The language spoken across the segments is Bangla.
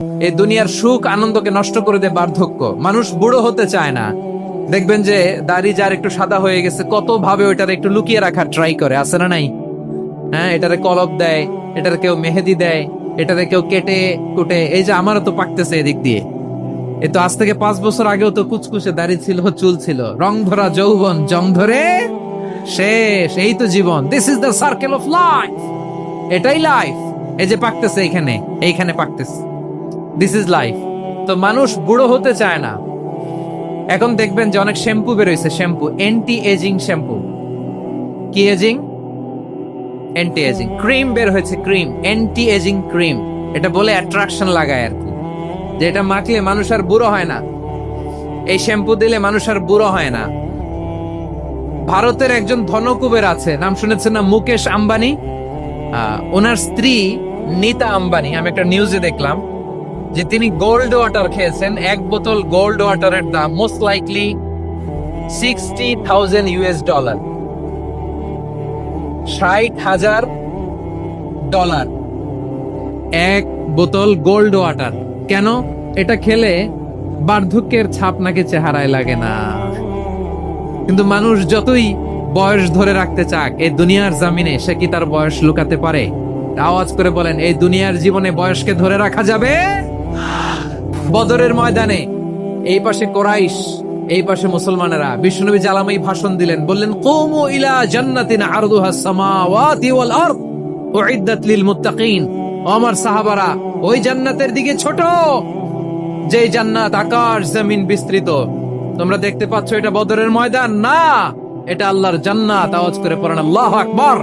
এই দুনিয়ার সুখ আনন্দকে নষ্ট করে দেয় বার্ধক্য। মানুষ বুড়ো হতে চায় না। দেখবেন যে দাড়ি যার একটু সাদা হয়ে গেছে কত ভাবে ওইটার একটু লুকিয়ে রাখার ট্রাই করে, আছে না নাই? হ্যাঁ, এটারে কলপ দেয়, এটারে কেউ মেহেদি দেয়, এটারে কেউ কেটে কুটে। এই যে আমারও তো পাকতেছে এদিক দিয়ে। এ তো আজ থেকে 5 বছর আগেও তো কুচকুচে দাড়ি ছিল, চুল ছিল, রং ধরা যৌবন জং ধরে শেষ। এই তো জীবন। This is the circle of life. এটাই লাইফ। এই যে পাকতেছে এইখানে পাকতেছে। This is life. তো মানুষ বুড়ো হতে চায় না। এখন দেখবেন যে অনেক শ্যাম্পু বেরোইছে, শ্যাম্পু অ্যান্টি এজিং শ্যাম্পু। কি এজিং? Anti ageing. ক্রিম বের হয়েছে, ক্রিম, অ্যান্টি এজিং ক্রিম। এটা বলে অ্যাট্রাকশন লাগায় আর কি, যে এটা মাখলে মানুষ আর বুড়ো হয় না, এই শ্যাম্পু দিলে মানুষ আর বুড়ো হয় না। ভারতের একজন ধনকুবের আছে, নাম শুনেছেন না? মুকেশ আম্বানি। ওনার স্ত্রী নীতা আম্বানি, আমি একটা নিউজে দেখলাম যে তিনি গোল্ড ওয়াটার খেয়েছেন। 1 বোতল গোল্ড ওয়াটারের দাম মোস্ট লাইকলি $60,000, $60,000। 1 বোতল গোল্ড ওয়াটার। কেন? এটা খেলে বার্ধক্যের ছাপ নাকি চেহারায় লাগে না। কিন্তু মানুষ যতই বয়স ধরে রাখতে চাক এই দুনিয়ার জামিনে, সে কি তার বয়স লুকাতে পারে? আওয়াজ করে বলেন, এই দুনিয়ার জীবনে বয়সকে ধরে রাখা যাবে? বদরের ময়দানে এই পাশে কোরাইশ, এই পাশে মুসলমানেরা। বিশ্বনবী জালামাই ভাষণ দিলেন, বললেন, কুমু ইলা জান্নাতিন আরদুহাস সামাওয়াতি ওয়াল আরদ উইদ্দাত লিল মুত্তাকিন। আমার সাহাবারা, ওই জান্নাতের দিকে ছোট, যে জান্নাত আকাশ জমিন বিস্তৃত। তোমরা দেখতে পাচ্ছ এটা বদরের ময়দান না, এটা আল্লাহর জান্নাত। আওয়াজ করে পড়েন আল্লাহু আকবার।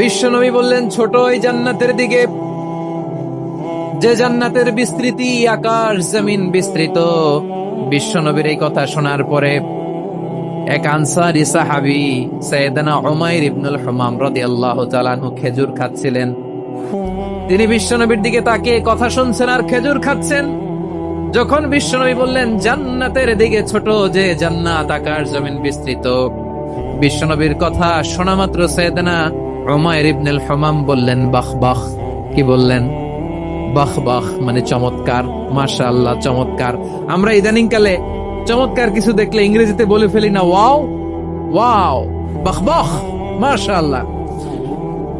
বিশ্বনবী বললেন, ছোট ওই জান্নাতের দিকে, যে জান্নাতের বিস্তৃতি আকাশ জমিন বিস্তৃত। বিশ্বনবীর এই কথা শোনার পরে এক আনসারী সাহাবী সাইয়েদনা উমাইর ইবনুল হুমাম রাদিয়াল্লাহু তাআলা আনহু খেজুর খাচ্ছিলেন। তিনি বিশ্বনবীর দিকে তাকিয়ে কথা শুনছেন আর খেজুর খাচ্ছেন। যখন বিশ্বনবী বললেন জান্নাতের দিকে ছোট, যে জান্নাত আকাশ জমিন বিস্তৃত, বিশ্বনবীর কথা শোনা মাত্র সাইয়েদনা উমাইর ইবনুল হুমাম বললেন বাহ বাহ। কি বললেন? বাহ বাহ মানে চমৎকার, মাশাআল্লাহ, চমৎকার। আমরা ইদানিং কালে চমৎকার কিছু দেখলে ইংরেজিতে বলে ফেলি না, ওয়াও ওয়াও, বাহ বাহ, মাশাআল্লাহ।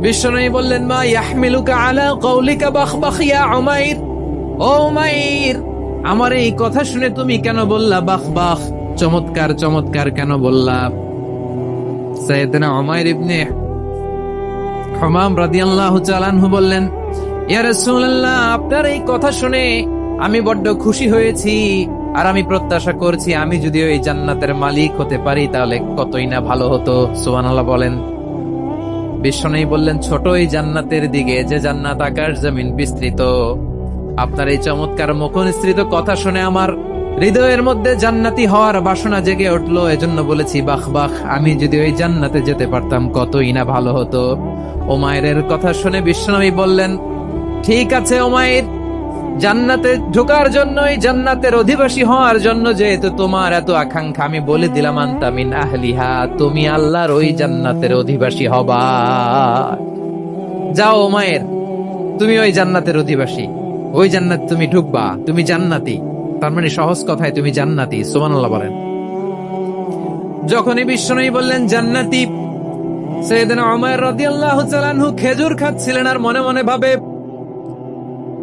বিশ্বনবী বললেন, মা ইয়াহমিলুকা আলা কওলিকা বাহ বাহ ইয়া উমাইর। ও উমাইর, আমার এই কথা শুনে তুমি কেন বললা বাহ বাহ, চমৎকার চমৎকার কেন বললা? সাইয়েদনা উমাইর ইবনে হুমাম রাদিয়াল্লাহু তাআলা আনহু বললেন, ইয়া রাসূলুল্লাহ, আপনার এই কথা শুনে আমি বড্ড খুশি হয়েছি, আর আমি প্রত্যাশা করছি আমি যদি ওই জান্নাতের মালিক হতে পারি তাহলে কতই না ভালো হতো। সুবহানাল্লাহ বলেন। বিশ্বনবী বললেন, ছোট এই জান্নাতের দিকে, যে জান্নাত আকাশ জমিন বিস্তৃত। আপনার এই চমৎকার মুখনিসৃত কথা শুনে আমার হৃদয়ের মধ্যে জান্নাতি হওয়ার বাসনা জেগে উঠলো, এজন্য বলেছি বাহ বাহ। আমি যদি ওই জান্নাতে যেতে পারতাম কতই না ভালো হতো। উমাইরের কথা শুনে বিশ্বনবী বললেন, ঠিক আছে উমাইর, জান্নাতে ঢোকার জন্য, এই জান্নাতের অধিবাসী হওয়ার জন্য যেহেতু তোমার এত আকাঙ্ক্ষা, আমি বলে দিলাম আনতা মিন আহলিহা, তুমি আল্লাহর ওই জান্নাতের অধিবাসী হবা। যাও উমাইর, তুমি ওই জান্নাতের অধিবাসী, ওই জান্নাত তুমি ঢুকবা, তুমি জান্নাতি। তার মানে সহজ কথায় তুমি জান্নাতি। সুবহানাল্লাহ বলেন। যখনই বিশ্বনবী বললেন জান্নাতি, সাইয়েদনা উমাইর রাদিয়াল্লাহু তাআলা আনহু খেজুর খাচ্ছিলেন আর মনে মনে ভাবে,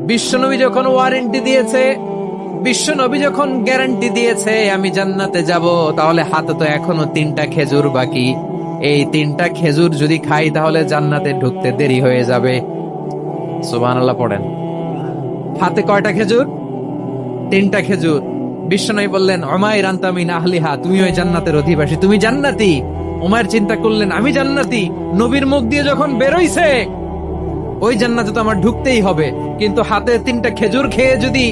বিশ্বনবী যখন ওয়ারেন্টি দিয়েছে, বিশ্বনবী যখন গ্যারান্টি দিয়েছে আমি জান্নাতে যাব, তাহলে হাতে তো এখনো 3টা খেজুর বাকি। এই 3টা খেজুর যদি খাই তাহলে জান্নাতে ঢুকতে দেরি হয়ে যাবে। সুবহানাল্লাহ পড়েন। হাতে কয়টা খেজুর? 3টা খেজুর। বিশ্বনবী বললেন, উমাইর আনতা মিন আহলিহা, তুমি ওই জান্নাতের অধিবাসী, তুমি জান্নাতি। উমাইর চিন্তা করলেন, আমি জান্নাতি, নবীর মুখ দিয়ে যখন বেরোইছে ওই জান্নাতে তো আমার ঢুকতেই হবে, কিন্তু হাতে 3টা খেজুর খেয়ে যদি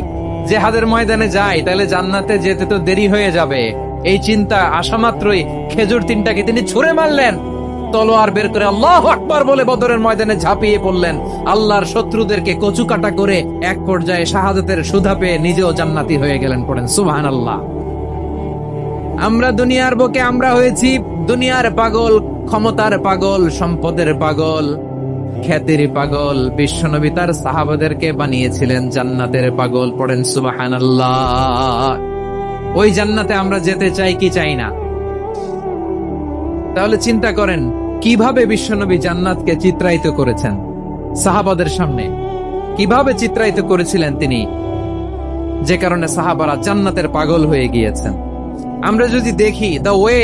জিহাদের ময়দানে যাই তাহলে জান্নাতে যেতে তো দেরি হয়ে যাবে। এই চিন্তা আসা মাত্রই খেজুর 3টাকে তিনি ছুঁড়ে মারলেন, তলোয়ার বের করে আল্লাহু আকবার বলে বদরের ময়দানে ঝাঁপিয়ে পড়লেন। আল্লাহর শত্রুদেরকে কচুকাটা করে এক পর্যায়ে শাহাদাতের সুধা পেয়ে নিজেও জান্নাতি হয়ে গেলেন। পড়েন সুবহানাল্লাহ। আমরা দুনিয়ার বুকে আমরা হয়েছি দুনিয়ার পাগল, ক্ষমতার পাগল, সম্পদের পাগল, খ্যাতির পাগল বিশ্বনবী তার সাহাবাদেরকে বানিয়েছিলেন জান্নাতের পাগল। পড়েন সুবহানাল্লাহ। ওই জান্নাতে আমরা যেতে চাই কি চাই না? তাহলে চিন্তা করেন কিভাবে বিশ্বনবী জান্নাতকে চিত্রায়িত করেছেন সাহাবাদের সামনে, কিভাবে চিত্রায়িত করেছিলেন তিনি, যে কারণে সাহাবারা জান্নাতের পাগল হয়ে গিয়েছেন। আমরা যদি দেখি the way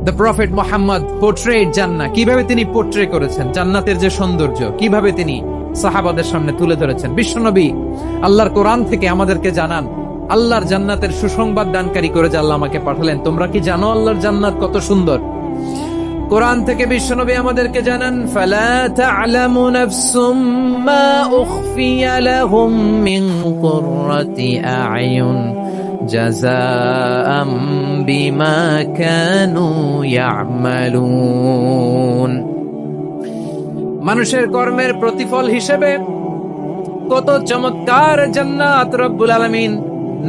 the prophet Muhammad portrait জান্নাত, কিভাবে তিনি পোর্ট্রে করেছেন জান্নাতের যে সৌন্দর্য, কিভাবে তিনি সাহাবাদের সামনে তুলে ধরেছেন। বিশ্বনবী আল্লাহর কোরআন থেকে আমাদেরকে জানান, আল্লাহর জান্নাতের সুসংবাদ দানকারী করে যে আল্লাহ আমাকে পাঠালেন। তোমরা কি জানো আল্লাহর জান্নাত কত সুন্দর? কোরআন থেকে বিশ্বনবী আমাদেরকে জানান, ফালা তা'লামু নাফসুম মা উখফিয়া লাহুম মিন কুররাতি আ'য়ুন জাযাআম বিমা কানু ইয়া'মালুন। মানুষের কর্মের প্রতিফল হিসেবে কত চমৎকার জান্নাত রব্বুল আলামিন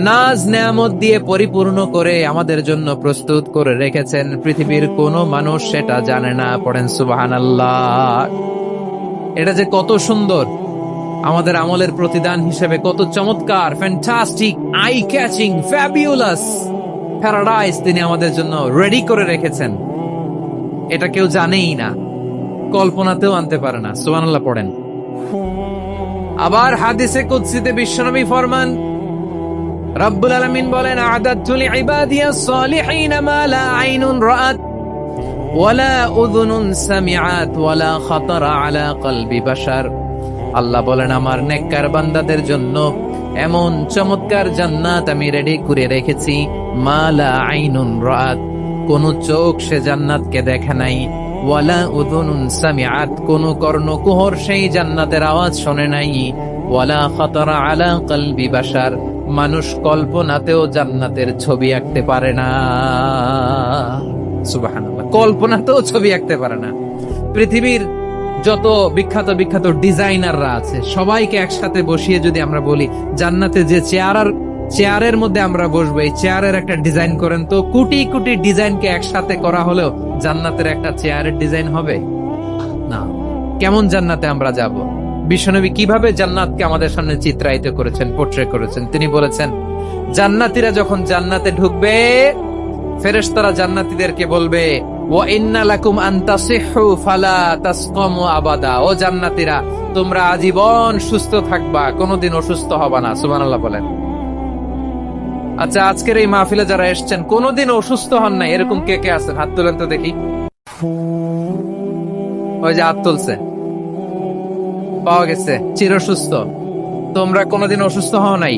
নাজ নেয়ামত দিয়ে পরিপূর্ণ করে আমাদের জন্য প্রস্তুত করে রেখেছেন। পৃথিবীর কোনো মানুষ সেটা জানে না। পড়েন সুবহানাল্লাহ। এটা যে কত সুন্দর, আমাদের আমলের প্রতিদান হিসেবে কত চমৎকার, fantastic, eye catching, fabulous paradise তিনি আমাদের জন্য রেডি করে রেখেছেন। এটা কেউ জানেই না, কল্পনাতেও আনতে পারে না। সুবহানাল্লাহ পড়েন। আবার হাদিসে কুদসিতে বিশ্বনবী ফরমান, রব্বুল আলামিন বলেন, আ'দাতু লিইবাদিয়াস সালিহিন মা লা আইনুন রাআত ওয়ালা উযুনুন সামিআত ওয়ালা খাতারা আলা কলবি বাশার। আল্লাহ বলেন, আমার নেককার বান্দাদের জন্য এমন চমৎকার জান্নাত আমি রেডি করে রেখেছি, মা লা আইনুন রাআত, কোন চোখ সে জান্নাতকে দেখে নাই, ওয়ালা উযুনুন সামিআত, কোন কর্ণকুহর সেই জান্নাতের আওয়াজ শোনে নাই, ওয়ালা খাতারা আলা কলবি বাশার, মানুষ কল্পনাতেও জান্নাতের ছবি আঁকতে পারে না। সুবহানাল্লাহ, কল্পনাতেও ছবি আঁকতে পারে না। পৃথিবীর যত বিখ্যাত বিখ্যাত ডিজাইনাররা আছে সবাইকে একসাথে বসিয়ে যদি আমরা বলি জান্নাতে যে চেয়ারের মধ্যে আমরা বসবো, এই চেয়ারের একটা ডিজাইন করেন তো, কোটি কোটি ডিজাইনকে একসাথে করা হলেও জান্নাতের একটা চেয়ারের ডিজাইন হবে না। কেমন জান্নাতে আমরা যাব? বিশ্বনবী কিভাবে জান্নাতকে আমাদের সামনে চিত্রায়িত করেছেন, পোর্ট্রে করেছেন। তিনি বলেছেন, জান্নাতীরা যখন জান্নাতে ঢুকবে, ফেরেশতারা জান্নাতীদেরকে বলবে, ওয়া ইন্না লাকুম আন তাসিহু ফালা তাসকামু আবাদা। ও জান্নাতীরা, তোমরা আজীবন সুস্থ থাকবা, কোনোদিন অসুস্থ হবা না। সুবহানাল্লাহ বলেন। আচ্ছা, আজকের এই মাহফিলে যারা এসেছেন কোনোদিন অসুস্থ হন না, এরকম কে কে আছেন? হাত তোলেন তো দেখি। ওই যে হাত তুলছে, পাওয়া গেছে, চির সুস্থ। তোমরা কোনোদিন অসুস্থ হও নাই?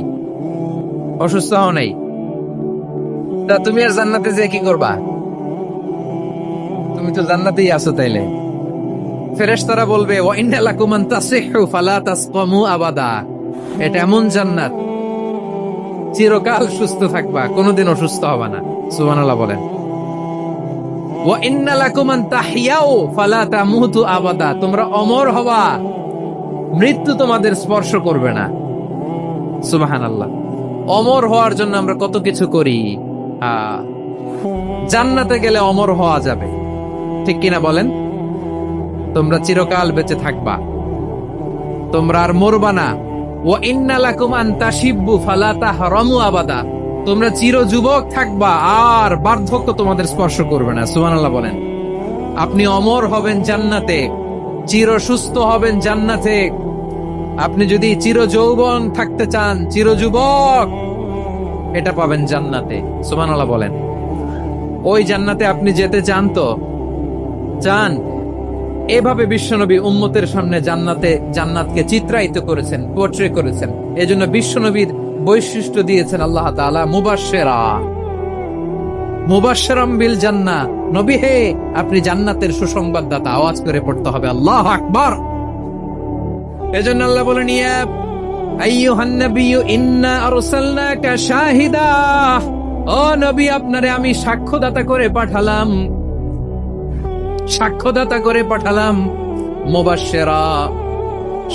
অসুস্থ হও নাই? তা তুমি আর জান্নাতে যে কি করবা? তুমি তো জান্নাতেই আছো। তাইলে ফেরেশতারা বলবে, ওয়া ইন্না লাকুম আন তাসিহু ফালা তাসকামু আবাদা। এটা এমন জান্নাত, চিরকাল সুস্থ থাকবা, কোনোদিন অসুস্থ হবা না। সুবহানাল্লাহ বলেন। ওয়া ইন্না লাকুম আন তাহইয়াউ ফালা তামুতু আবাদা। তোমরা অমর হবা, মৃত্যু তোমাদের স্পর্শ করবে না। সুবহানাল্লাহ। অমর হওয়ার জন্য আমরা কত কিছু করি। জান্নাতে গেলে অমর হওয়া যাবে, ঠিক কিনা বলেন? তোমরা চিরকাল বেঁচে থাকবা, তোমরা আর মরবা না। ওয়া ইন্না লাকুম আন তাশিব্বু ফালা তাহরামু আবাদা। তোমরা চির যুবক থাকবা, আর বার্ধক্য তোমাদের স্পর্শ করবে না। সুবহানাল্লাহ বলেন। আপনি অমর হবেন জান্নাতে, চির সুস্থ হবেন জান্নাতে। আপনি যদি চির যৌবন থাকতে চান, চির যুবক, এটা পাবেন জান্নাতে। সুবহানাল্লাহ বলেন। ওই জান্নাতে আপনি যেতে চান তো? চান? এভাবে বিশ্বনবী উম্মতের সামনে জান্নাতকে চিত্রায়িত করেছেন, পোর্ট্রে করেছেন। এজন্য বিশ্বনবীর বৈশিষ্ট্য দিয়েছেন আল্লাহ তাআলা মুবাশশিরাম বিল জান্নাহ। নবী হে, আপনি জান্নাতের সুসংবাদদাতা। আওয়াজ করে পড়তে হবে আল্লাহু আকবার। এজন্য আল্লাহ বলেন, ইয়া আইয়ুহান নাবিয়্যু ইন্না আরসালনাকা শাহিদা। ও নবী, আপনারে আমি সাক্ষ্যদাতা করে পাঠালাম, সাক্ষ্যদাতা করে পাঠালাম। মুবাশশিরা,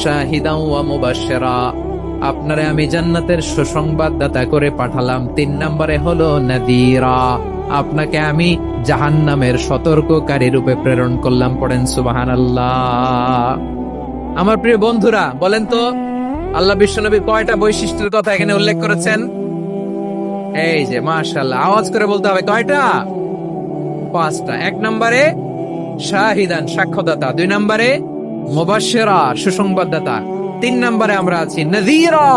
শাহিদাও ওয়া মুবাশশিরা, আপনারে আমি জান্নাতের সুসংবাদদাতা করে পাঠালাম। 3 নম্বরে হলো নাযীরা, আপনাকে আমি জাহান্নামের সতর্ককারী রূপে প্রেরণ করলাম। পড়েন সুবহানাল্লাহ। আমার প্রিয় বন্ধুরা, বলেন তো আল্লাহ বিশ্বনবীর কয়টা বৈশিষ্ট্যের কথা এখানে উল্লেখ করেছেন? এই যে মাশাআল্লাহ, আওয়াজ করে বলতে হবে কয়টা? 5টা। 1 নম্বরে শাহিদান, সাক্ষ্যদাতা। 2 নম্বরে মুবাশশিরা, সুসংবাদদাতা। 3 নম্বরে আমরা আছি নাযীরা,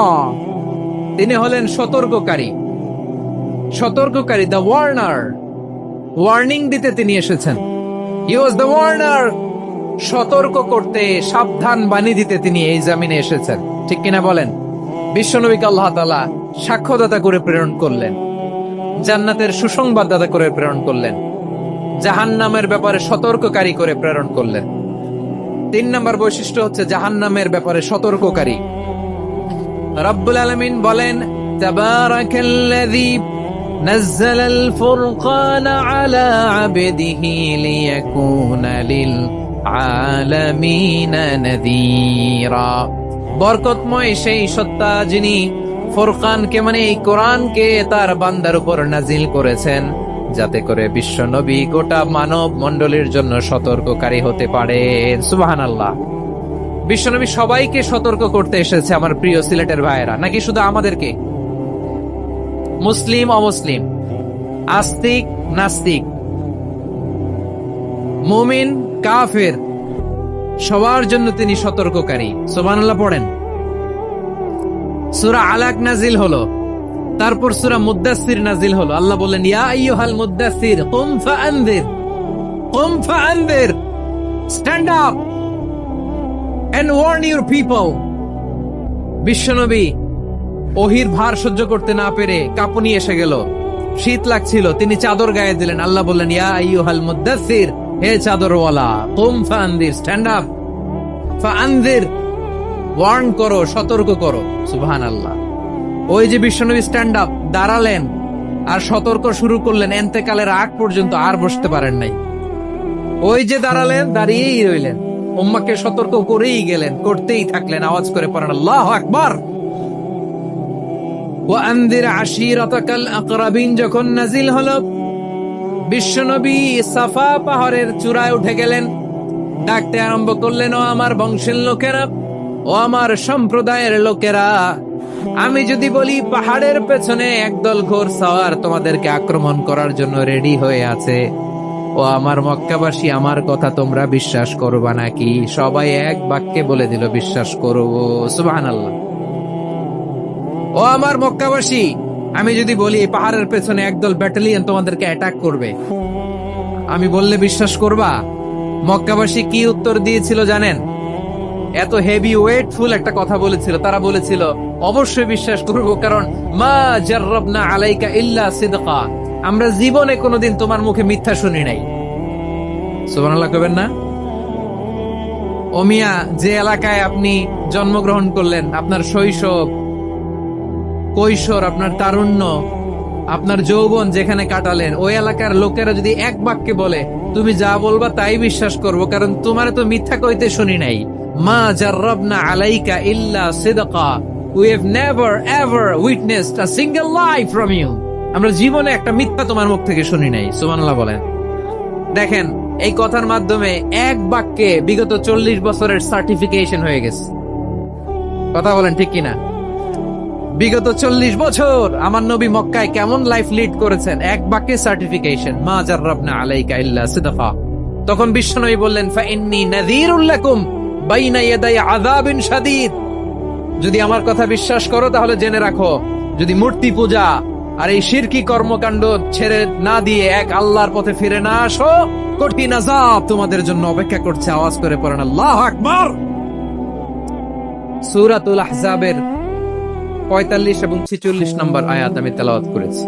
তিনি হলেন সতর্ককারী। সতর্ককারী, দ্য ওয়ার্নার, ওয়ার্নিং দিতে তিনি এসেছেন। হি ওয়াজ দ্য ওয়ার্নার, সতর্ক করতে, সাবধান বাণী দিতে তিনি এই জমিনে এসেছেন। ঠিক কিনা বলেন? বিশ্বনবীকে আল্লাহ তাআলা সাক্ষ্যদাতা করে প্রেরণ করলেন, জান্নাতের সুসংবাদদাতা করে প্রেরণ করলেন, জাহান্নামের ব্যাপারে সতর্ককারী করে প্রেরণ করলেন। 3 নম্বর বৈশিষ্ট্য হচ্ছে জাহান্নামের ব্যাপারে সতর্ককারী। রব্বুল আলামিন বলেন, তাবারাকাল্লাযী নাযালাল ফুরকানা আলা আবদিহি লিয়াকুনা লিল আলামিনা নাযীরা। বরকতময় সেই সত্তা যিনি ফুরকানকে মানে এই কোরআনকে তার বান্দার উপর নাজিল করেছেন, যাতে করে বিশ্ব নবী গোটা মানব মণ্ডলীর জন্য সতর্ককারী হতে পারে। সুবহানাল্লাহ। বিশ্বনবী সবাইকে সতর্ক করতে এসেছে আমার প্রিয় সিলেটের ভাইয়েরা, নাকি শুধু আমাদেরকে? মুসলিম অমুসলিম, আস্তিক নাস্তিক, মুমিন কাফের, সবার জন্য তিনি সতর্ককারী। সুবহানাল্লাহ পড়েন। সূরা আলাক নাজিল হলো, তারপর সূরা মুদ্দাসসির নাজিল হলো। আল্লাহ বললেন, ইয়া আইয়ুহাল মুদ্দাসসির কুম ফাআনযির, কুম ফাআনযির, stand up and warn your people. বিশ্বনবী ওহির ভার সহ্য করতে না পেরে কাঁপুনি এসে গেল, শীত লাগছিল, তিনি চাদর গায়ে দিলেন। আল্লাহ বললেন, ইয়া আইয়ুহাল মুদ্দাসসির, হে চাদরওয়ালা, কুম ফাআনযির, স্ট্যান্ড আপ, ফাআনযির, ওয়ার্ন করো, সতর্ক করো। সুবহানাল্লাহ। ওই যে বিশ্বনবী স্ট্যান্ড আপ, দাঁড়ালেন আর সতর্ক শুরু করলেন, এন্তেকালের আগ পর্যন্ত আর বসতে পারেন নাই। ওই যে দাঁড়ালেন, দাঁড়িয়েই রইলেন, উম্মাকে সতর্ক করেই গেলেন, করতেই থাকলেন। আওয়াজ করে পড়েন আল্লাহু আকবার। ওয়া আনযির আশীরাতাকাল আকরাবিন যখন নাজিল হলো, বিশ্বনবী সাফা পাহাড়ের চূড়ায় উঠে গেলেন, ডাকতে আরম্ভ করলেন, ও আমার বংশের লোকেরা, ও আমার সম্প্রদায়ের লোকেরা, আমি যদি বলি পাহাড়ের পেছনে একদল ঘোড়সওয়ার তোমাদেরকে আক্রমণ করার জন্য রেডি হয়ে আছে, ও আমার মক্কাবাসী, আমার কথা তোমরা বিশ্বাস করবা নাকি? সবাই এক বাক্যে বলে দিল, বিশ্বাস করব। সুবহানাল্লাহ। ও আমার মক্কাবাসী, আমি যদি বলি এই পাহাড়ের পেছনে একদল ব্যাটালিয়ন তোমাদেরকে অ্যাটাক করবে, আমি বললে বিশ্বাস করবা? মক্কাবাসী কি উত্তর দিয়েছিল জানেন? এত হেভি ওয়েটফুল একটা কথা বলেছিল। তারা বলেছিল, অবশ্যই বিশ্বাস করব, কারণ মা জাররাবনা আলাইকা ইল্লা সিদকা, আমরা জীবনে কোনোদিন তোমার মুখে মিথ্যা শুনি নাই। সুবহানাল্লাহ কইবেন না? ও মিয়া, যে এলাকায় আপনি জন্মগ্রহণ করলেন, আপনার শৈশব, কৈশোর, আপনার তারুণ্য, আপনার যৌবন যেখানে কাটালেন, ওই এলাকার লোকেরা যদি এক বাক্যে বলে তুমি যা বলবা তাই বিশ্বাস করব, কারণ তোমারে তো মিথ্যা কইতে শুনি নাই। মা জাররাবনা আলাইকা ইল্লা সিদকা, we have never ever witnessed a single lie from you, আমরা জীবনে একটা মিথ্যা তোমার মুখ থেকে শুনি নাই। সুবহানাল্লাহ বলেন। দেখেন, এই কথার মাধ্যমে এক বাক্যে বিগত 40 বছরের সার্টিফিকেশন হয়ে গেছে। কথা বলেন ঠিক কিনা? বিগত 40 বছর আমার নবী মক্কায় কেমন লাইফ লিড করেছেন, এক বাক্যে সার্টিফিকেশন, মা জাররাবনা আলাইকা ইল্লা সিদকা। তখন বিশ্বনবী বললেন, ফাইন্নী নাযীরুল লাকুম বাইনা ইয়াদাই আযাবিন শাদীদ, যদি আমার কথা বিশ্বাস করো তাহলে জেনে রাখো, যদি মূর্তি পূজা আর এই শিরকি কর্মকাণ্ড ছেড়ে না দিয়ে এক আল্লাহর পথে ফিরে না আসো, কঠিন আযাব তোমাদের জন্য অপেক্ষা করছে। আওয়াজ করে পড়েন আল্লাহু আকবার। সূরাতুল আহজাবের 45 এবং 46 নম্বর আয়াত আমি তেলাওয়াত করেছি,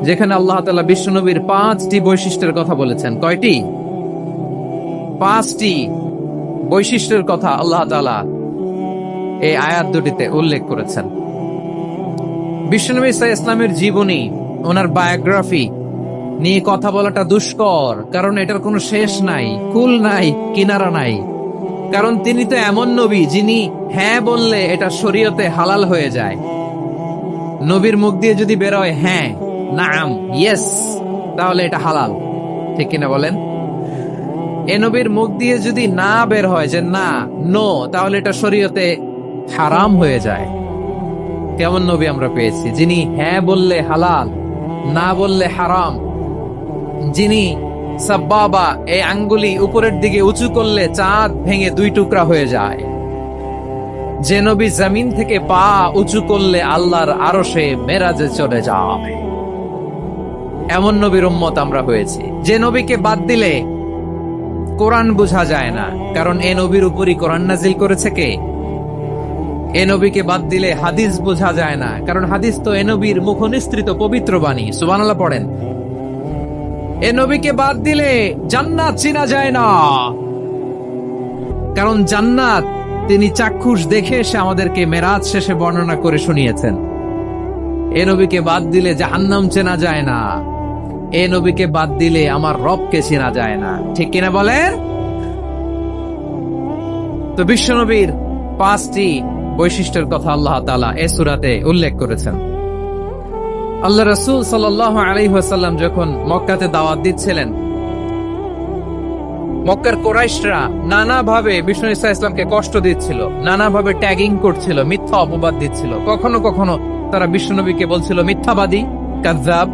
যেখানে আল্লাহ তাআলা বিশ্বনবীর 5টি বৈশিষ্ট্যের কথা বলেছেন। কয়টি? 5টি বৈশিষ্ট্যের কথা আল্লাহ তাআলা এই আয়াত দুটিতে উল্লেখ করেছেন। বিশ্বনবী সাল্লাল্লাহু আলাইহি ইসলামের জীবনী, ওনার বায়োগ্রাফি নিয়ে কথা বলাটা দুষ্কর, কারণ এটার কোনো শেষ নাই, কুল নাই, কিনারা নাই। কারণ তিনি তো এমন নবী যিনি হ্যাঁ বললে এটা শরীয়তে হালাল হয়ে যায়। নবীর মুখ দিয়ে যদি বেরোয় হ্যাঁ, নাম, ইয়েস, তাহলে এটা হালাল, ঠিক কিনা বলেন? এ নবীর মুখ দিয়ে যদি না বের হয় যে না, নো, তাহলে এটা শরীয়তে হারাম হয়ে যায়। কেমন নবী আমরা পেয়েছি, যিনি হ্যাঁ বললে হালাল, না বললে হারাম, যিনি সাব্বাবা, এই আঙ্গুলি উপরের দিকে উঁচু করলে চাঁদ ভেঙে 2 টুকরা হয়ে যায়, যে নবী জমিন থেকে পা উঁচু করলে আল্লাহর আরশে মেরাজে চলে যায়, এমন নবীর উম্মত আমরা হয়েছি। যে নবীকে বাদ দিলে কোরআন বোঝা যায় না, কারণ এ নবীর উপরই কোরআন নাজিল করেছে কে? এ নবীকে বাদ দিলে হাদিস বোঝা যায় না, কারণ হাদিস তো এ নবীর মুখনিসৃত পবিত্র বাণী। সুবহানাল্লাহ পড়েন। এ নবীকে বাদ দিলে জান্নাত চিনা যায় না, কারণ জান্নাত তিনি চাক্ষুষ দেখে এসে আমাদেরকে মেরাজ শেষে বর্ণনা করে শুনিয়েছেন। এ নবীকে বাদ দিলে জাহান্নাম চেনা যায় না, এ নবীকে বাদ দিলে আমার রবকে চেনা যায় না, ঠিক কিনা বলেন? তো বিশ্বনবীর 5টি বৈশিষ্ট্যের কথা আল্লাহ তাআলা এই সূরাতে উল্লেখ করেছেন। আল্লাহ রাসূল সাল্লাল্লাহু আলাইহি ওয়াসাল্লাম যখন মক্কাতে দাওয়াত দিচ্ছিলেন, মক্কার কুরাইশরা নানাভাবে বিষ্ণু ঈসা ইসলামকে কষ্ট দিচ্ছিল, নানাভাবে ট্যাগিং করছিল, মিথ্যা অপবাদ দিচ্ছিল। কখনো কখনো তারা বিশ্বনবীকে বলছিল মিথ্যাবাদী, কাযযাব।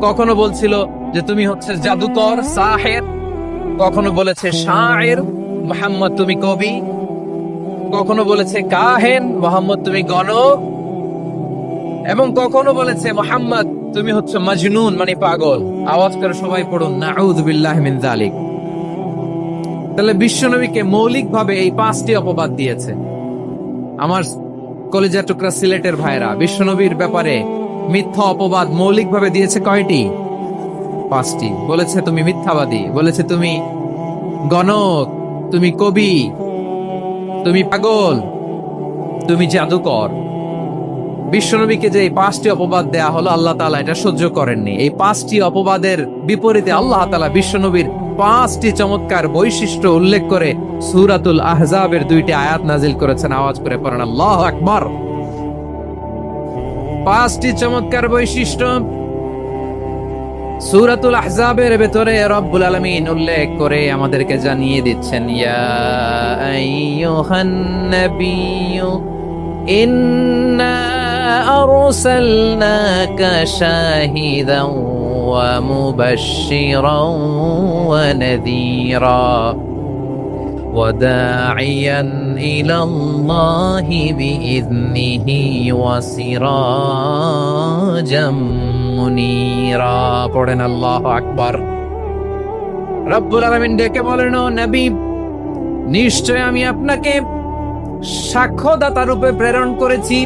কখনো বলছিল যে তুমি হচ্ছে জাদুকর, সাহের। কখনো বলেছে শায়ের, মুহাম্মদ তুমি কবি। কখনো বলেছে কাহেন, মুহাম্মদ তুমি গণক। এবং কখনো বলেছে মুহাম্মদ তুমি হচ্ছে মাজনুন, মানে পাগল। আওয়াজ করে সবাই পড়ুন নাউযু বিল্লাহি মিন যালিক। তাহলে বিশ্বনবীকে মৌলিকভাবে এই 5টি অপবাদ দিয়েছে। আমার কলিজার টুকরা সিলেটের ভাইরা, বিশ্বনবীর ব্যাপারে মিথ্যা অপবাদ মৌলিকভাবে দিয়েছে কয়টি? 5টি। বলেছে তুমি মিথ্যাবাদী, বলেছে তুমি গণক, তুমি কবি, তুমি পাগল, তুমি জাদুকর। বিশ্বনবীকে যে এই 5টি অপবাদ দেয়া হলো, আল্লাহ তাআলা এটা সহ্য করেননি। এই 5টি অপবাদের বিপরীতে আল্লাহ তাআলা বিশ্বনবীর 5টি চমৎকার বৈশিষ্ট্য উল্লেখ করে সূরাতুল আহজাবের 2টি আয়াত নাজিল করেছেন। আওয়াজ করে পড়েন আল্লাহু আকবার। 5টি চমৎকার বৈশিষ্ট্য সূরাতুল আহজাবের ভেতরে রব্বুল আলামিন উল্লেখ করে আমাদেরকে জানিয়ে দিচ্ছেন, ইয়া আইয়ুহান নাবিয়্যু ইন্না আরসালনাকা শাহিদান ওয়া মুবাশশিরান ওয়া নাযীরা ওয়া দাঈয়ান ইলাল্লাহি বিইذনিহি ওয়া সিরাজাম মুনীরা। পড়েন আল্লাহু আকবার। রব্বুল আলামিন ডেকে বলেন, ও নবী, নিশ্চয় আমি আপনাকে সাক্ষ্যদাতা রূপে প্রেরণ করেছি,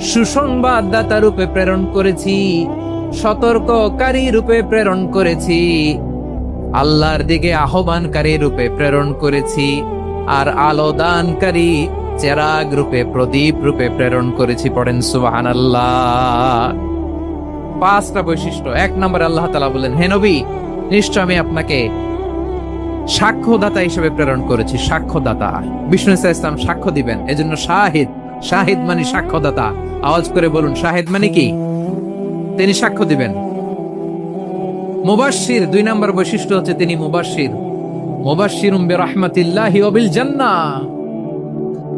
সুসংবাদদাতা রূপে প্রেরণ করেছি, সতর্ককারী রূপে প্রেরণ করেছি, আল্লাহর দিকে আহ্বানকারী রূপে প্রেরণ করেছি, আর আলো দানকারী চেরাগ রূপে, প্রদীপ রূপে প্রেরণ করেছি। পড়েন সুবহানাল্লাহ। 5টা বৈশিষ্ট্য। 1 নম্বরে আল্লাহ তাআলা বলেন, হে নবী, নিশ্চয় আমি আপনাকে সাক্ষ্যদাতা হিসেবে প্রেরণ করেছি। সাক্ষ্যদাতা, বিষ্ণু ঈসা ইসলাম সাক্ষ্য দিবেন, এজন্য শাহিদ। শাহিদ মানে সাক্ষ্যদাতা। আওয়াজ করে বলুন, শাহিদ মানে কি? তিনি সাক্ষ্য দিবেন। মুবাশশির, 2 নম্বর বৈশিষ্ট্য হচ্ছে তিনি মুবাশশির। মুবাশশিরুম বিরাহমাতিল্লাহি ওয়া বিল জান্নাহ।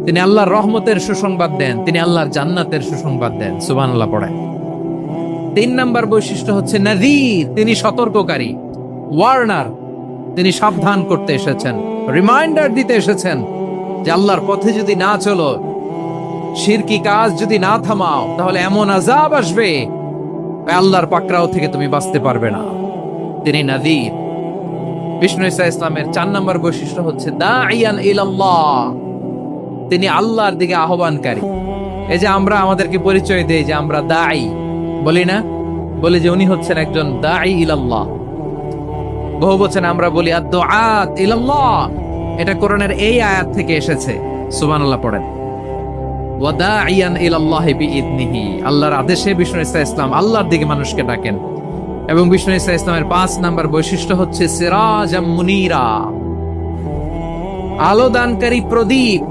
তিনি আল্লাহর রহমতের সুসংবাদ দেন, তিনি আল্লাহর জান্নাতের সুসংবাদ দেন। সুবহানাল্লাহ পড়েন। 3 নম্বর বৈশিষ্ট্য হচ্ছে নাযীর, তিনি সতর্ককারী, ওয়ার্নার। তিনি সাবধান করতে এসেছেন, রিমাইন্ডার দিতে এসেছেন যে আল্লাহর পথে যদি না চলো, শিরকি কাজ যদি না থামাও, তাহলে এমন আযাব আসবে আল্লাহর পাকড়াও থেকে তুমি বাঁচতে পারবে না। তিনি নাযীর। বিষ্ণু ঈসা ইসলামের 4 নম্বর বৈশিষ্ট্য হচ্ছে দাঈয়ান ইলাল্লাহ, তিনি আল্লাহর দিকে আহ্বানকারী। এই যে আমরা আমাদেরকে পরিচয় দেই যে আমরা দাঈ, বলি না? বলি যে উনি হচ্ছেন একজন দাঈ ইলাল্লাহ। বহু বচনে আমরা বলি আদ-দুআত ইলাল্লাহ। এটা কোরআনের এই আয়াত থেকে এসেছে। সুবহানাল্লাহ পড়েন। ওয়া দাঈয়ান ইলাল্লাহি বিইذনিহি, আল্লাহর আদেশে বিষ্ণু ঈসা ইসলাম আল্লাহর দিকে মানুষকে ডাকেন। এবং বিষ্ণু ঈসা ইসলামের 5 নম্বর বৈশিষ্ট্য হচ্ছে সিরাজাম মুনীরা, আলো দানকারী প্রদীপ,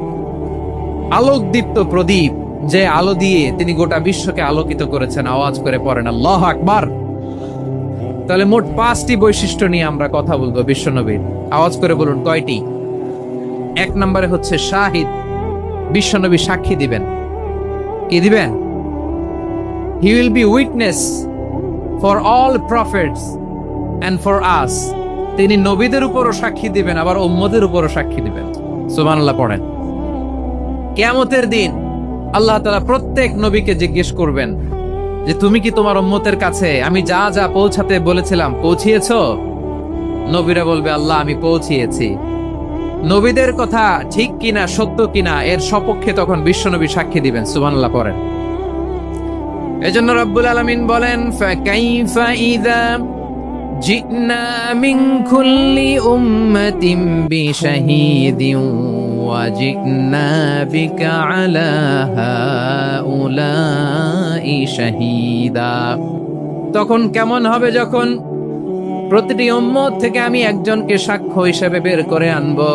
আলোকদীপ্ত প্রদীপ, যে আলো দিয়ে তিনি গোটা বিশ্বকে আলোকিত করেছেন। আওয়াজ করে পড়েন আল্লাহু আকবার। তাহলে মোট 5টি বৈশিষ্ট্য নিয়ে আমরা কথা বলবো বিশ্বনবীর। আওয়াজ করে বলুন কয়টি? 1 নম্বরে হচ্ছে শাহিদ, বিশ্বনবী সাক্ষী দিবেন। কি দিবেন? He will be witness for all prophets and for us. তিনি নবীদের উপরও সাক্ষী দিবেন, আবার উম্মতের উপরও সাক্ষী দিবেন। সুবহানাল্লাহ পড়েন। কিয়ামতের দিন আল্লাহ তাআলা প্রত্যেক নবীকে জিজ্ঞেস করবেন যে তুমি কি তোমার উম্মতের কাছে আমি যা যা পৌঁছাতে বলেছিলাম পৌঁছিয়েছো? নবীরা বলবে আল্লাহ আমি পৌঁছিয়েছি। নবীদের কথা ঠিক কিনা সত্য কিনা এর সপক্ষে তখন বিশ্বনবী সাক্ষী দিবেন। সুবহানাল্লাহ পড়েন। এজন্য রব্বুল আলামিন বলেন ফাকাইফা ইযা জিনা মিন কুল্লি উম্মাতিন বিশাহীদিন ওয়া জিনা বিকা আলা হাউলাই শাহীদা। তখন কেমন হবে যখন প্রতিটি উম্মত থেকে আমি একজনকে সাক্ষ্য হিসেবে বের করে আনবো,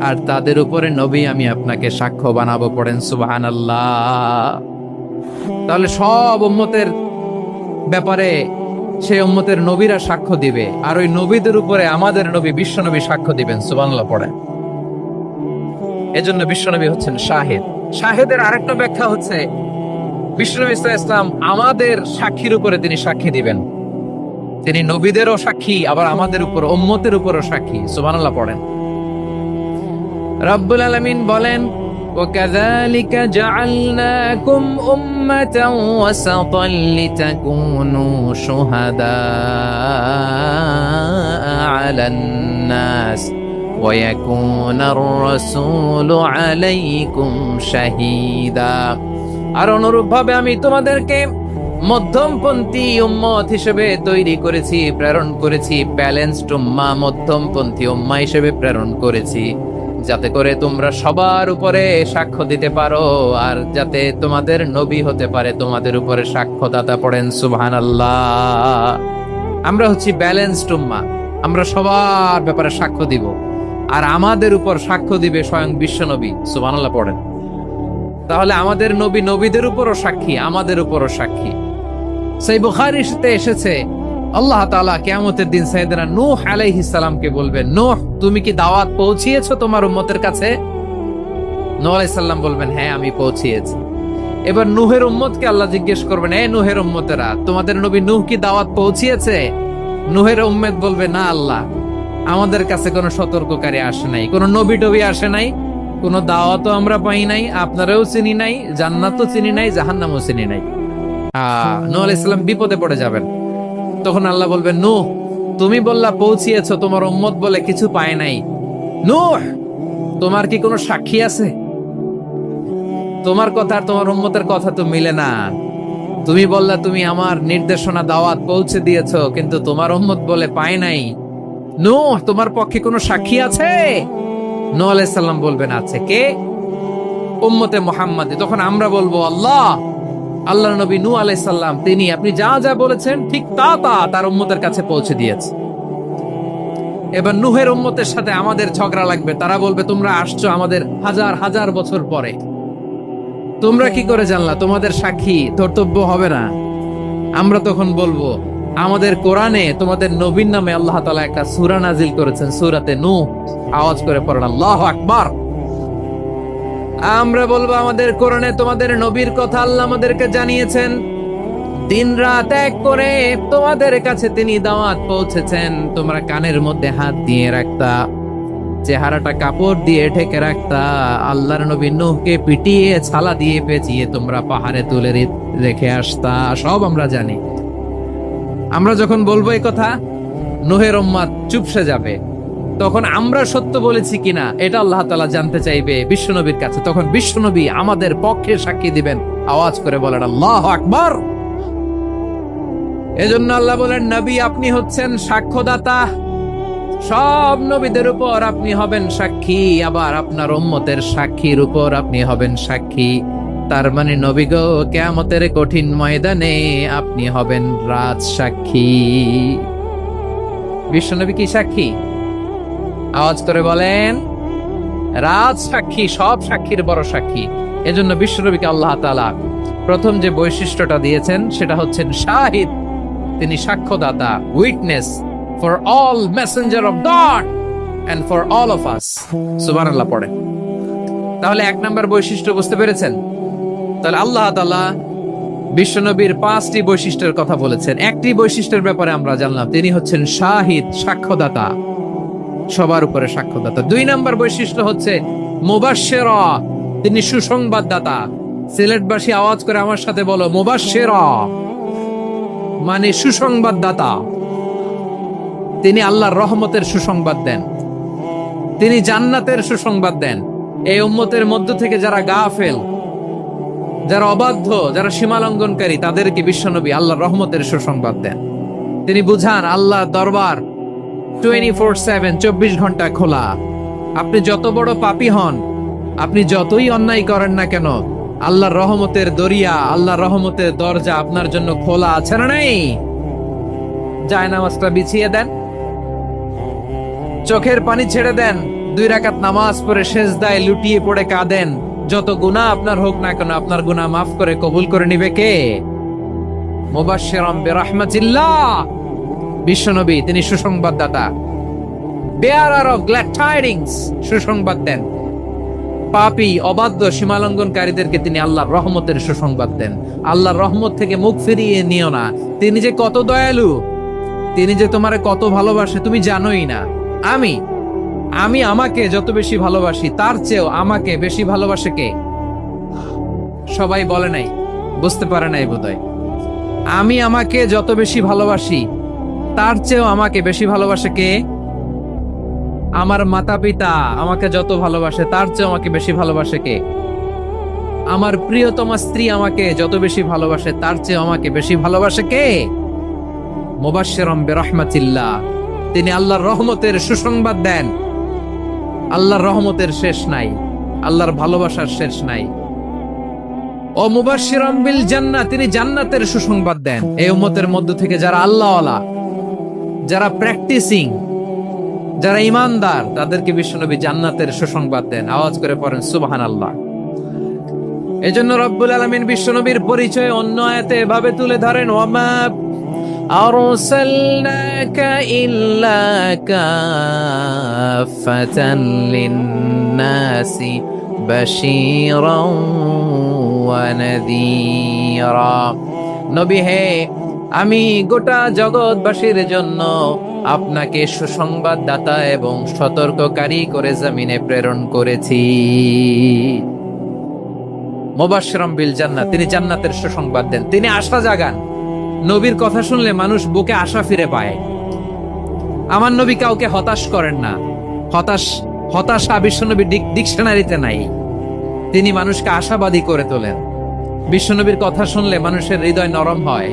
আর তাদের উপরে নবী আমি আপনাকে সাক্ষ্য বানাবো। পড়েন সুবহানাল্লাহ। তাহলে সব উম্মতের ব্যাপারে সেই উম্মতের নবীরা সাক্ষ্য দিবে, আর ওই নবীদের উপরে আমাদের নবী বিশ্বনবী সাক্ষ্য দিবেন। সুবহানাল্লাহ পড়েন। এজন্য বিশ্বনবী হচ্ছেন শাহিদ। শাহিদের আরেকটা ব্যাখ্যা হচ্ছে বিশ্বনবী সাল্লাল্লাহু আলাইহি ওয়াসাল্লাম আমাদের সাক্ষীর উপরে তিনি সাক্ষী দিবেন। তিনি নবীদেরও সাক্ষী, আবার আমাদের উপর উম্মতের উপরও সাক্ষী। সুবহানাল্লাহ পড়েন। রব্বুল আলামিন বলেন وَكَذَلِكَ جَعَلْنَاكُمْ أُمَّةً وَسَطًا لِتَكُونُوا شُهَدَاءَ عَلَى النَّاسِ وَيَكُونَ الرَّسُولُ عَلَيْكُمْ شَهِيدًا। আর অনুরূপভাবে আমি তোমাদেরকে মধ্যমপন্থী উম্মত হিসেবে তৈরি করেছি, প্রেরণ করেছি। ব্যালেন্সড উম্মাহ, মধ্যমপন্থী উম্মাহ হিসেবে প্রেরণ করেছি, যাতে করে তোমরা সবার উপরে সাক্ষ্য দিতে পারো, আর যাতে তোমাদের নবী হতে পারে তোমাদের উপরে সাক্ষ্যদাতা। পড়েন সুবহানাল্লাহ। আমরা হচ্ছি ব্যালেন্সড উম্মাহ, আমরা সবার ব্যাপারে সাক্ষ্য দিব, আর আমাদের উপর সাক্ষ্য দিবে স্বয়ং বিশ্বনবী। সুবহানাল্লাহ পড়েন। তাহলে আমাদের নবী নবীদের উপরও সাক্ষী, আমাদের উপরও সাক্ষী। সেই বুখারীতে এসেছে আল্লাহ তাআলা কিয়ামতের দিন সাইয়েদনা নূহ আলাইহিস সালামকে বলবেন, নূহ তুমি কি দাওয়াত পৌঁছিয়েছো তোমার উম্মতের কাছে? নূহ আলাইহিস সালাম বলবেন হ্যাঁ আমি পৌঁছিয়েছি। এবার নূহের উম্মতকে আল্লাহ জিজ্ঞেস করবেন, এই নূহের উম্মতেরা তোমাদের নবী নূহ কি দাওয়াত পৌঁছিয়েছে? নূহের উম্মত বলবে না আল্লাহ, আমাদের কাছে কোনো সতর্ককারী আসে নাই, কোনো নবী টবি আসে নাই, কোনো দাওয়াতও আমরা পাই নাই, আপনারাও চিনি নাই, জান্নাতও চিনি নাই, জাহান্নামও চিনি নাই। নূহ আলাইহিস সালাম বিপদে পড়ে যাবেন। তখন আল্লাহ বলবেন নূহ তুমি বললা পৌঁছিয়েছো, তোমার উম্মত বলে কিছু পায় নাই। নূহ তোমার কি কোনো সাক্ষী আছে? তোমার কথা আর তোমার উম্মতের কথা তো মিলে না। তুমি বললা তুমি আমার নির্দেশনা দাওয়াত পৌঁছে দিয়েছো, কিন্তু তোমার উম্মত বলে পায় নাই। নূহ তোমার পক্ষে কোনো সাক্ষী আছে? নূহ আলাইহিস সালাম বলবেন আছে। কে? উম্মতে মুহাম্মাদী। তখন আমরা বলবো আল্লাহর নবী নূহ আলাইহিস সালাম তিনি আপনি যা যা বলেছেন ঠিক তা তার উম্মতের কাছে পৌঁছে দিয়েছে। এবার নূহের উম্মতের সাথে আমাদের ঝগড়া লাগবে। তারা বলবে তোমরা আসছো আমাদের হাজার হাজার বছর পরে, তোমরা কি করে জানলা? তোমাদের সাক্ষী কর্তব্য হবে না? আমরা তখন বলবো আমাদের কোরআনে তোমাদের নবীর নামে আল্লাহ তাআলা একটা সূরা নাজিল করেছেন, সূরাতে নূহ। আওয়াজ করে পড়েন আল্লাহু আকবার। আমরা বলবো আমাদের কোরআনে তোমাদের নবীর কথা আল্লাহ আমাদেরকে জানিয়েছেন, দিন রাত এক করে তোমাদের কাছে তিনি দাওয়াত পৌঁছেছেন। তোমরা কানের মধ্যে হাত দিয়ে রাখতা, চেহারাটা কাপড় দিয়ে ঢেকে রাখতা, আল্লাহর নবী নূহকে পিটিয়ে ছালা দিয়ে পেঁচিয়ে তোমরা পাহাড়ে তুলে রেখে আসতা, সব আমরা জানি। আমরা যখন বলবো এই কথা, নূহের উম্মত চুপসে যাবে। তখন আমরা সত্য বলেছি কিনা এটা আল্লাহ তাআলা জানতে চাইবে বিশ্বনবীর কাছে। তখন বিশ্বনবী আমাদের পক্ষে সাক্ষী দিবেন। আওয়াজ করে বলেন আল্লাহু আকবার। এজন্য আল্লাহ বলেন নবী আপনি হচ্ছেন সাক্ষ্যদাতা, সব নবীদের উপর আপনি হবেন সাক্ষী, আবার আপনার উম্মতের সাক্ষীর উপর আপনি হবেন সাক্ষী। তার মানে নবী গো কিয়ামতের কঠিন ময়দানে আপনি হবেন রাজ সাক্ষী। বিশ্বনবী কি সাক্ষী? আওয়াজ করে বলেন রাজ সাক্ষী, সব সাক্ষীর বড় সাক্ষী। এজন্য বিশ্বনবীকে আল্লাহ তাআলা প্রথম যে বৈশিষ্ট্যটা দিয়েছেন সেটা হচ্ছেন শাহিদ। তিনি সাক্ষ্যদাতা, witness for all messenger of God and for all of us. সুবহানাল্লাহ পড়েন। তাহলে 1 নাম্বার বৈশিষ্ট্য বুঝতে পেরেছেন? তাহলে আল্লাহ তাআলা বিশ্বনবীর 5টি বৈশিষ্ট্যের কথা বলেছেন। একটি বৈশিষ্ট্যের ব্যাপারে আমরা জানলাম, তিনি হচ্ছেন শাহিদ, সাক্ষ্যদাতা, সবার উপরে সাক্ষ্যদাতা। 2 নাম্বার বৈশিষ্ট্য হচ্ছে মুবাশশিরা, তিনি সুসংবাদদাতা। সিলেটবাসী আওয়াজ করে আমার সাথে বলো, মুবাশশিরা মানে সুসংবাদদাতা। তিনি আল্লাহর রহমতের সুসংবাদ দেন, তিনি জান্নাতের সুসংবাদ দেন। এই উম্মতের মধ্য থেকে যারা গাফেল, যারা অবাধ্য, যারা সীমালঙ্ঘনকারী, তাদেরকে বিশ্বনবী আল্লাহর রহমতের সুসংবাদ দেন। তিনি বুঝান আল্লাহর দরবার 24/7, 24 ঘন্টা খোলা। আপনি যত বড় পাপী হন, আপনি যতই অন্যায় করেন না কেন, আল্লাহর রহমতের দরিয়া, আল্লাহর রহমতের দরজা আপনার জন্য খোলা আছে না নেই? জায়নামাজটা বিছিয়ে দেন, চোখের পানি ছেড়ে দেন, 2 রাকাত নামাজ পড়ে সেজদায় লুটিয়ে পড়ে কাঁদেন। যত গুনাহ আপনার হোক না কেন, আপনার গুনাহ মাফ করে কবুল করে নিবে কে? মুবাশশিরাম বিরাহমাতিল্লাহ, বিশ্বনবী তিনি সুসংবাদদাতা, বেয়ারার অফ গ্ল্যাড টাইডিংস, সুসংবাদ দেন। পাপী, অবাধ্য, সীমালঙ্ঘনকারীদেরকে তিনি আল্লাহর রহমতের সুসংবাদ দেন। আল্লাহর রহমত থেকে মুখ ফিরিয়ে নিও না। তিনি যে কত দয়ালু, তিনি যে তোমারে কত ভালোবাসে তুমি জানোই না। আমি আমাকে যত বেশি ভালোবাসি, তার চেয়েও আমাকে বেশি ভালোবাসে কে? সবাই বলে নাই, বুঝতে পারে নাই বোধহয়। আমি আমাকে যত বেশি ভালোবাসি, তার চেয়েও আমাকে বেশি ভালোবাসে কে? আমার মাতা পিতা আমাকে যত ভালোবাসে, তার চেয়েও আমাকে বেশি ভালোবাসে কে? আমার প্রিয়তমা স্ত্রী আমাকে যত বেশি ভালোবাসে, তার চেয়েও আমাকে বেশি ভালোবাসে কে? মুবাশশিরাম বিরাহমাতিল্লাহ, তিনি আল্লাহর রহমতের সুসংবাদ দেন। আল্লাহর রহমতের শেষ নাই, আল্লাহর ভালোবাসার শেষ নাই। ও মুবাশশিরাম বিল জান্নাহ, তিনি জান্নাতের সুসংবাদ দেন। এই উম্মতের মধ্য থেকে যারা আল্লাহওয়ালা, যারা প্র্যাকটিসিং, যারা ইমানদার, তাদেরকে বিশ্বনবী জান্নাতের সুসংবাদ দেন। আওয়াজ করে পড়েন সুবহানাল্লাহ। এজন্য রব্বুল আলামিন বিশ্বনবীর পরিচয় অন্য আয়াতে এভাবে তুলে ধরেন, ওয়ামা আরসালনাকা ইল্লা কাফাতান লিন-নাসি বাশীরাও ওয়া নাযীরা। নবী হে, আমি গোটা জগৎবাসীর জন্য আপনাকে সুসংবাদদাতা এবং সতর্ককারী করে জমিনে প্রেরণ করেছি। মুবাশশিরাম বিল জান্নাহ, তিনি জান্নাতের সুসংবাদ দেন, তিনি আশা জাগান। নবীর কথা শুনলে মানুষ বুকে আশা ফিরে পায়। আমার নবী কাউকে হতাশ করেন না। হতাশা বিশ্বনবীর ডিকশনারিতে নাই। তিনি মানুষকে আশাবাদী করে তোলেন। বিশ্বনবীর কথা শুনলে মানুষের হৃদয় নরম হয়,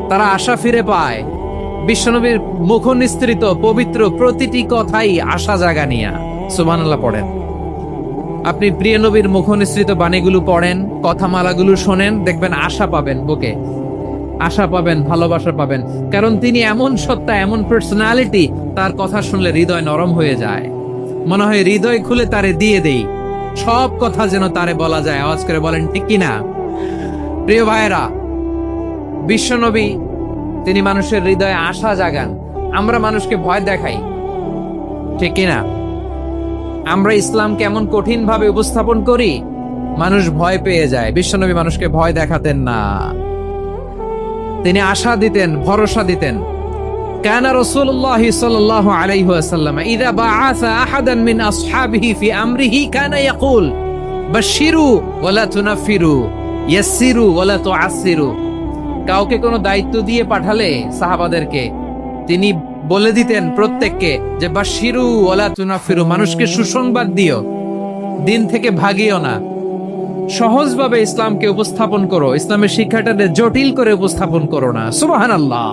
তারা আশা ফিরে পায়। বিশ্বনবীর মুখ নিঃসৃত পবিত্র প্রতিটি কথাই আশা জাগানিয়া। সুবহানাল্লাহ পড়েন। আপনি প্রিয় নবীর মুখ নিঃসৃত বাণীগুলো পড়েন, কথামালাগুলো শোনেন, দেখবেন আশা পাবেন, বুকে আশা পাবেন, ভালোবাসা পাবেন। কারণ তিনি এমন সত্তা, এমন পার্সোনালিটি, তার কথা শুনলে হৃদয় নরম হয়ে যায়। মনে হয় হৃদয় খুলে তারে দিয়ে দেই, সব কথা যেন তারে বলা যায়। আওয়াজ করে বলেন ঠিক কিনা? প্রিয় ভাইরা, বিশ্বনবী তিনি মানুষের হৃদয়ে আশা জাগান। আমরা মানুষকে ভয় দেখাই, ঠিক কিনা? আমরা ইসলামকে এমন কঠিন ভাবে উপস্থাপন করি, মানুষ ভয় পেয়ে যায়। বিশ্বনবী মানুষকে ভয় দেখাতেন না, তিনি আশা দিতেন, ভরসা দিতেন। কানা রাসূলুল্লাহ সাল্লাল্লাহু আলাইহি ওয়াসাল্লাম ইযা বাআসা আহাদান মিন আসহাবিহি ফি আমরিহি কানা ইয়াকুল বাশশিরু ওয়া লা তুনাফিরু, ইয়াসসিরু ওয়া লা তুআসসিরু। কাউকে কোনো দায়িত্ব দিয়ে পাঠালে সাহাবাদেরকে তিনি বলে দিতেন প্রত্যেককে যে বাশশিরু ওয়া লা তুনাফিরু, মানুষকে সুসংবাদ দিও, দিন থেকে ভাগিও না। সহজভাবে ইসলামকে উপস্থাপন করো, ইসলামের শিক্ষাটাকে জটিল করে উপস্থাপন করো না। সুবহানাল্লাহ,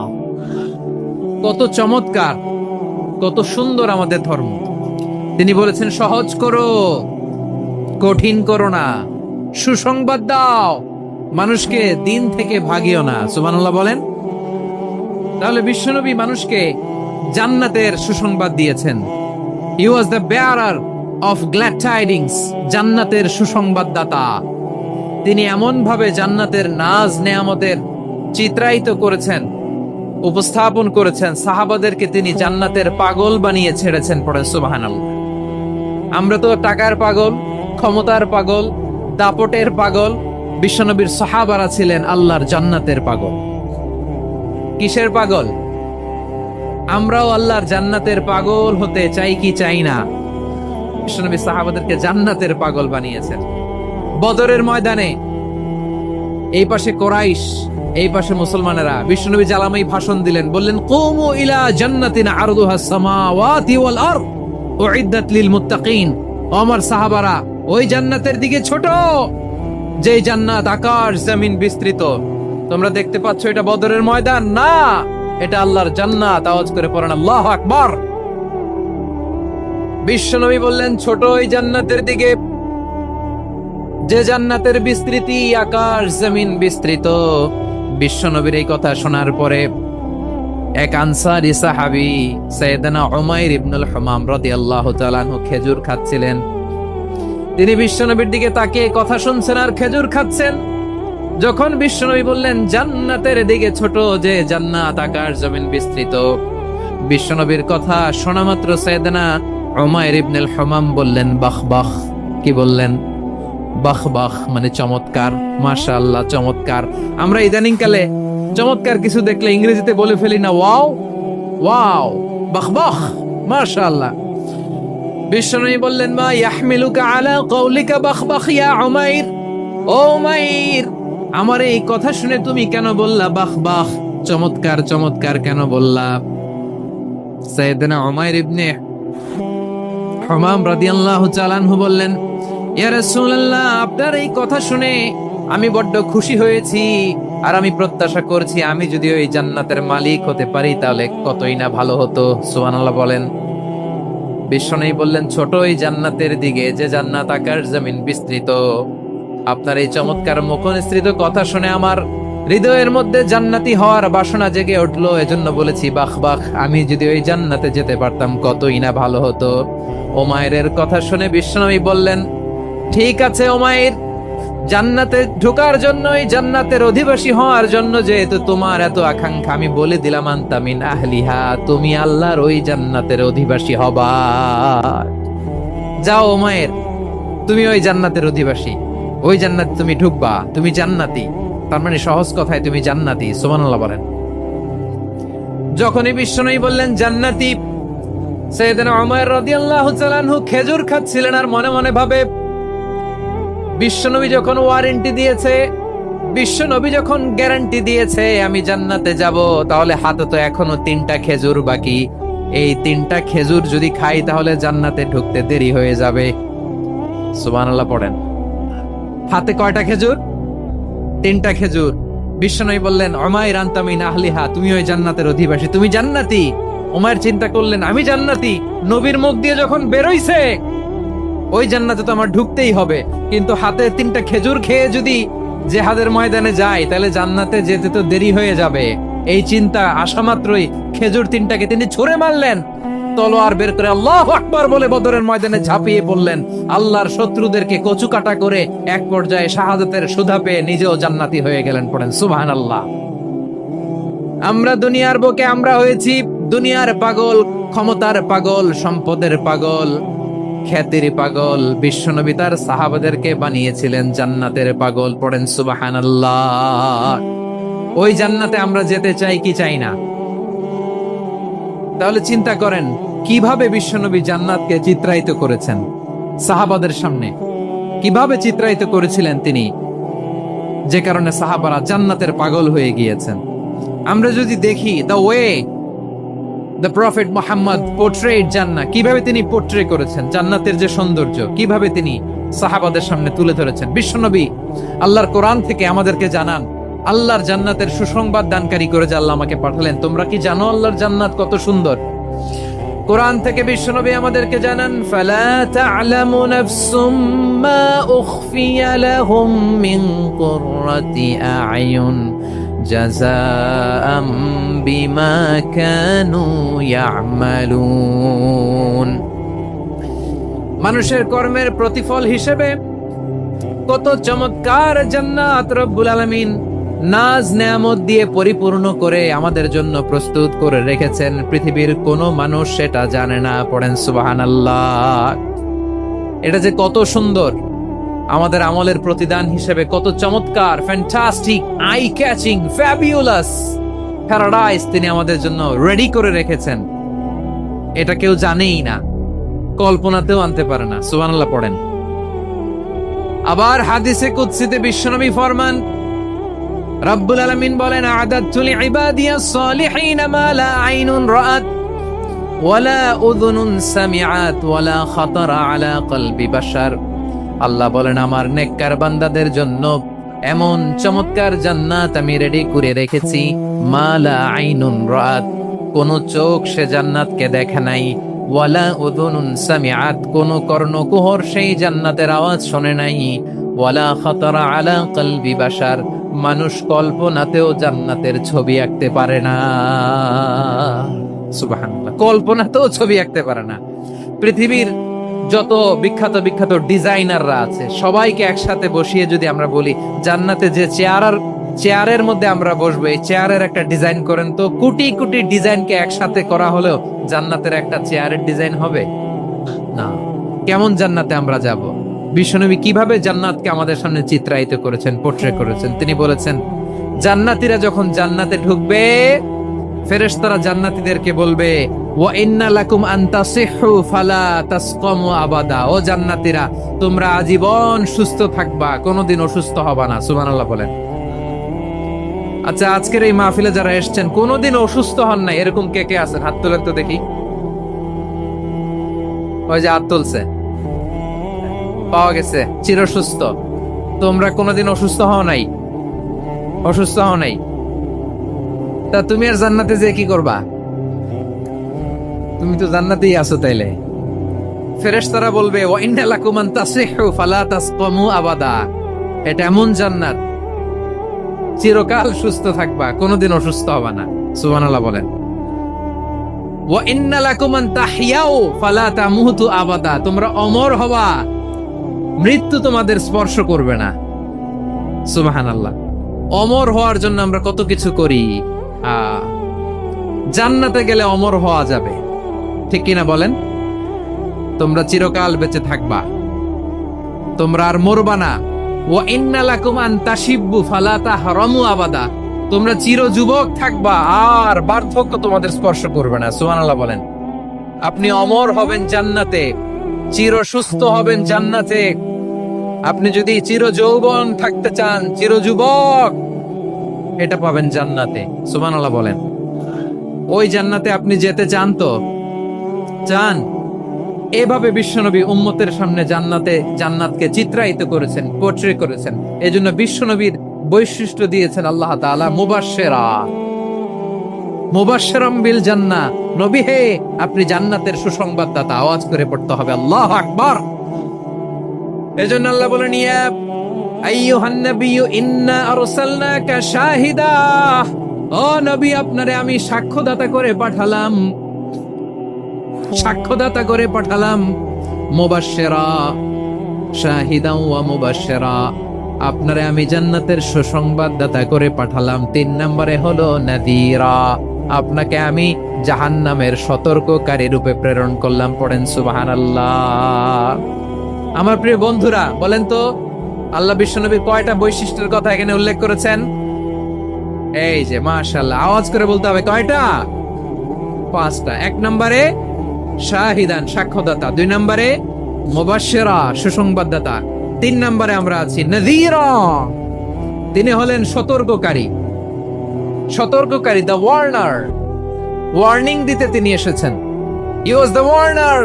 কত চমৎকার, কত সুন্দর আমাদের ধর্ম। তিনি বলেছেন সহজ করো, কঠিন করো না, সুসংবাদ দাও, মানুষকে দিন থেকে ভাগিও না। সুবহানাল্লাহ বলেন। তাহলে বিশ্বনবী মানুষকে জান্নাতের সুসংবাদ দিয়েছেন। He was the bearer of glad tidings, জান্নাতের সুসংবাদদাতা। তিনি এমন ভাবে জান্নাতের নাজ নেয়ামতের চিত্রায়িত করেছেন, উপস্থাপন করেছেন, সাহাবাদেরকে তিনি জান্নাতের পাগল বানিয়ে ছেড়েছেন। পড়ে সুবহানাল্লাহ। আমরা তো টাকার পাগল, ক্ষমতার পাগল, দাপটের পাগল। বিশ্বনবীর সাহাবারা ছিলেন আল্লাহর জান্নাতের পাগল। কিসের পাগল? আমরাও আল্লাহর জান্নাতের পাগল হতে চাই কি চাই না? বিশ্বনবী সাহাবাদেরকে জান্নাতের পাগল বানিয়েছেন। বদরের ময়দানে এই পাশে কোরাইশ, এই পাশে মুসলমানেরা। বিশ্বনবী জালামাই ভাষণ দিলেন, বললেন, কুমু ইলা জান্নাতিন আরদুহাস সামাওয়াতি ওয়াল আরদ উইদ্দাত লিল মুত্তাকিন। আমার সাহাবারা, ওই জান্নাতের দিকে ছোট, যে জান্নাত আকাশ জমিন বিস্তৃত। তোমরা দেখতে পাচ্ছ এটা বদরের ময়দান না, এটা আল্লাহর জান্নাত। আওয়াজ করে পড়েন আল্লাহু আকবার। বিশ্বনবী বললেন, ছোট ওই জান্নাতের দিকে, যে জান্নাতের বিস্তৃতি আকাশ জমিন বিস্তৃত। বিশ্বনবীর এই কথা শোনার পরে এক আনসারী সাহাবী সাইয়েদনা উমাইর ইবনুল হুমাম রাদিয়াল্লাহু তাআলা আনহু খেজুর খাচ্ছিলেন। তিনি বিশ্বনবীর দিকে তাকিয়ে কথা শুনছেন আর খেজুর খাচ্ছেন। যখন বিশ্বনবী বললেন জান্নাতের দিকে ছোট, যে জান্নাত আকাশ জমিন বিস্তৃত, বিশ্বনবীর কথা শোনা মাত্র সাইয়েদনা উমাইর ইবনুল হুমাম বললেন বাহ বাহ। কি বললেন? বাহ বাহ মানে চমৎকার, মাশাআল্লাহ চমৎকার। আমরা ইদানিং কালে চমৎকার কিছু দেখলে ইংরেজিতে বলে ফেলি না, ওয়াও ওয়াও, বাহ বাহ, মাশাআল্লাহ। বিশ্বনবী বললেন, মা ইয়াহমিলুকা আলা কওলিকা বাহ বাহ ইয়া উমাইর। ও উমাইর, আমার এই কথা শুনে তুমি কেন বললা বাহ বাহ, চমৎকার চমৎকার কেন বললা? সাইয়েদনা উমাইর ইবনে হুমাম রাদিয়াল্লাহু তাআলা আনহু বললেন, ইয়া রাসূলুল্লাহ, আপনার এই কথা শুনে আমি বড্ড খুশি হয়েছি, আর আমি প্রত্যাশা করছি আমি যদি ওই জান্নাতের মালিক হতে পারি তাহলে কতই না ভালো হতো। সুবহানাল্লাহ বলেন। বিশ্বনবী বললেন, ছোট ওই জান্নাতের দিকে, যে জান্নাত আকাশ জমিন বিস্তৃত। আপনার এই চমৎকার মুখনিসৃত কথা শুনে আমার হৃদয়ের মধ্যে জান্নাতি হওয়ার বাসনা জেগে উঠলো, এজন্য বলেছি বাহ বাহ, আমি যদি ওই জান্নাতে যেতে পারতাম কতই না ভালো হতো। উমাইরের কথা শুনে বিশ্বনবী বললেন, ঠিক আছে উমাইর, জান্নাতে ঢোকার জন্য, এই জান্নাতের অধিবাসী হওয়ার জন্য যেহেতু তোমার এত আকাঙ্ক্ষা, আমি বলে দিলাম আনতা মিন আহলিহা, তুমি আল্লাহর ওই জান্নাতের অধিবাসী হবা। যাও উমাইর, তুমি ওই জান্নাতের অধিবাসী, ওই জান্নাতে তুমি ঢুকবা, তুমি জান্নাতি। তার মানে সহজ কথায় তুমি জান্নাতি। সুবহানাল্লাহ বলেন। যখনই বিশ্বনবী বললেন জান্নাতি, সাইয়েদনা উমাইর রাদিয়াল্লাহু তাআলা আনহু খেজুর খাচ্ছিলেন আর মনে মনে ভাবে, বিশ্বনবী যখন ওয়ারেন্টি দিয়েছে, বিশ্বনবী যখন গ্যারান্টি দিয়েছে আমি জান্নাতে যাব, তাহলে হাতে তো এখনো 3টা খেজুর বাকি। এই 3টা খেজুর যদি খাই তাহলে জান্নাতে ঢুকতে দেরি হয়ে যাবে। সুবহানাল্লাহ পড়েন। হাতে কয়টা খেজুর? 3টা খেজুর। বিশ্বনবী বললেন, উমাইর আনতা মিন আহলিহা, তুমি ওই জান্নাতের অধিবাসী, তুমি জান্নাতি। উমাইর চিন্তা করলেন, আমি জান্নাতি, নবীর মুখ দিয়ে যখন বেরোইছে ওই জান্নাতে তো আমার ঢুকতেই হবে, কিন্তু হাতে 3টা খেজুর খেয়ে যদি জিহাদের ময়দানে যাই তাহলে জান্নাতে যেতে তো দেরি হয়ে যাবে। এই চিন্তা আসা মাত্রই খেজুর 3টাকে তিনি ছুঁড়ে মারলেন, তলোয়ার বের করে আল্লাহু আকবার বলে বদরের ময়দানে ঝাঁপিয়ে পড়লেন। আল্লাহর শত্রুদেরকে কচু কাটা করে এক পর্যায়ে শাহাদাতের সুধা পেয়ে নিজেও জান্নাতি হয়ে গেলেন। পড়েন সুবহানাল্লাহ। আমরা দুনিয়ার বুকে আমরা হয়েছি দুনিয়ার পাগল, ক্ষমতার পাগল, সম্পদের পাগল, খ্যাতির পাগল। বিশ্বনবী তার সাহাবাদেরকে বানিয়েছিলেন জান্নাতের পাগল। পড়েন সুবহানাল্লাহ। ওই জান্নাতে আমরা যেতে চাই কি চাই না? তাহলে চিন্তা করেন কিভাবে বিশ্বনবী জান্নাতকে চিত্রায়িত করেছেন সাহাবাদের সামনে, কিভাবে চিত্রায়িত করেছিলেন তিনি, যে কারণে সাহাবারা জান্নাতের পাগল হয়ে গিয়েছেন। আমরা যদি দেখি the way the prophet Muhammad portrait জান্নাত, কিভাবে তিনি পোর্ট্রে করেছেন জান্নাতের যে সৌন্দর্য, কিভাবে তিনি সাহাবাদের সামনে তুলে ধরেছেন। বিশ্বনবী আল্লাহর কোরআন থেকে আমাদেরকে জানান আল্লাহর জান্নাতের সুসংবাদ দানকারী করে যে আল্লাহ আমাকে পাঠালেন। তোমরা কি জানো আল্লাহর জান্নাত কত সুন্দর? কোরআন থেকে বিশ্বনবী আমাদেরকে জানান, ফালা তা'লামু নাফসুম মা উখফিয়া লাহুম মিন কুররাতি আ'য়ুন জাযাআম বিমা কানু ইয়া'মালুন। মানুষের কর্মের প্রতিফল হিসেবে কত চমৎকার জান্নাত রব্বুল আলামিন নাজ নেয়ামত দিয়ে পরিপূর্ণ করে আমাদের জন্য প্রস্তুত করে রেখেছেন। পৃথিবীর কোনো মানুষ সেটা জানে না। পড়েন সুবহানাল্লাহ। এটা যে কত সুন্দর, আমাদের আমলের প্রতিদান হিসেবে কত চমৎকার, fantastic, eye catching, fabulous paradise তিনি আমাদের জন্য রেডি করে রেখেছেন। এটা কেউ জানেই না, কল্পনাতেও আনতে পারে না। সুবহানাল্লাহ পড়েন। আবার হাদিসে কুদসিতে বিশ্বনবী ফরমান, রব্বুল আলামিন বলেন, আ'দাদতু লিইবাদিয়াস সালিহিন মা লা আইনুন রাআত ওয়ালা উযুনুন সামিআত ওয়ালা খাতারা আলা কলবি বাশার। আল্লাহ বলেন, আমার নেককার বান্দাদের জন্য এমন চমৎকার জান্নাত আমি রেডি করে রেখেছি, মা লা আইনুন রাআত, কোন চোখ সে জান্নাতকে দেখে নাই, ওয়ালা উযুনুন সামিআত, কোন কর্ণকুহর সেই জান্নাতের আওয়াজ শোনে নাই, ওয়ালা খাতারা আলা কলবি বাশার, মানুষ কল্পনাতেও জান্নাতের ছবি আঁকতে পারে না। সুবহানাল্লাহ, কল্পনাতেও ছবি আঁকতে পারে না। পৃথিবীর যত বিখ্যাত বিখ্যাত ডিজাইনাররা আছে সবাইকে একসাথে বসিয়ে যদি আমরা বলি জান্নাতে যে চেয়ারের মধ্যে আমরা বসবো, এই চেয়ারের একটা ডিজাইন করেন তো, কোটি কোটি ডিজাইনকে একসাথে করা হলেও জান্নাতের একটা চেয়ারের ডিজাইন হবে না। কেমন জান্নাতে আমরা যাব? বিশ্বনবী কিভাবে জান্নাতকে আমাদের সামনে চিত্রায়িত করেছেন, পোট্রে করেছেন। তিনি বলেছেন, জান্নাতীরা যখন জান্নাতে ঢুকবে, ফেরেশতারা জান্নাতীদেরকে বলবে, ওয়া ইন্না লাকুম আন তাসিহু ফালা তাসকামু আবাদা। ও জান্নাতীরা, তোমরা আজীবন সুস্থ থাকবা, কোনোদিন অসুস্থ হবা না। সুবহানাল্লাহ বলেন। আচ্ছা, আজকের এই মাহফিলে যারা এসেছেন কোনোদিন অসুস্থ হন নাই, এরকম কে কে আছেন? হাত তোলেন তো দেখি। ওই যে হাত তুলছে, পাওয়া গেছে, চির সুস্থ। তোমরা কোনোদিন অসুস্থ হও নাই? অসুস্থ হও নাই? তা তুমি আর জান্নাতে যে কি করবা? তুমি তো জান্নাতেই আছো তাইলে। ফেরেশতারা বলবে, ওয়া ইন্না লাকুম আন তাসিহু ফালা তাসকামু আবাদা। এটা এমন জান্নাত, চিরকাল সুস্থ থাকবা, কোনোদিন অসুস্থ হবা না। সুবহানাল্লাহ বলেন। ওয়া ইন্না লাকুম আন তাহইয়াউ ফালা তামুতু আবাদা। তোমরা অমর হবা, মৃত্যু তোমাদের স্পর্শ করবে না। সুবহানাল্লাহ। অমর হওয়ার জন্য আমরা কত কিছু করি। জান্নাতে গেলে অমর হওয়া যাবে, ঠিক কিনা বলেন? তোমরা চিরকাল বেঁচে থাকবা, তোমরা আর মরবা না। ওয়া ইন্না লাকুম আন তাশিব্বু ফালা তাহরামু আবাদা। তোমরা চির যুবক থাকবা, আর বার্ধক্য তোমাদের স্পর্শ করবে না। সুবহানাল্লাহ বলেন। আপনি অমর হবেন জান্নাতে, চির সুস্থ হবেন জান্নাতে। আপনি যদি চির যৌবন থাকতে চান, চির যুবক, এটা পাবেন জান্নাতে। সুবহানাল্লাহ বলেন। ওই জান্নাতে আপনি যেতে চান তো? চান? এভাবে বিশ্বনবী উম্মতের সামনে জান্নাতকে চিত্রায়িত করেছেন, পোট্রে করেছেন। এজন্য বিশ্বনবীর বৈশিষ্ট্য দিয়েছেন আল্লাহ তাআলা মুবাশশিরাম বিল জান্নাহ। নবী হে, আপনি জান্নাতের সুসংবাদদাতা। আওয়াজ করে পড়তে হবে আল্লাহু আকবার। এজন্য আল্লাহ বলেন, ইয়া আইয়ুহান নাবিয়্যু ইন্না আরসালনাকা শাহিদা। ও নবী, আপনারে আমি সাক্ষ্যদাতা করে পাঠালাম, সাক্ষ্যদাতা করে পাঠালাম। মুবাশশিরা, শাহিদা ওয়া মুবাশশিরা, আপনারে আমি জান্নাতের সুসংবাদদাতা করে পাঠালাম। 3 নম্বরে হলো নাযীরা, আপনাকে আমি জাহান্নামের সতর্ককারী রূপে প্রেরণ করলাম। পড়েন সুবহানাল্লাহ। আমার প্রিয় বন্ধুরা, বলেন তো আল্লাহ বিশ্বনবীর কয়টা বৈশিষ্ট্যের কথা এখানে উল্লেখ করেছেন? এই যে মাশাআল্লাহ, আওয়াজ করে বলতে হবে, কয়টা? 5টা। 1 নম্বরে শাহিদান, সাক্ষ্যদাতা। 2 নম্বরে মুবাশশিরা, সুসংবাদদাতা। 3 নম্বরে আমরা আছি নাযীরা, তিনি হলেন সতর্ককারী। সতর্ককারী, দ্য ওয়ার্নার, ওয়ার্নিং দিতে তিনি এসেছেন। হি ওয়াজ দ্য ওয়ার্নার,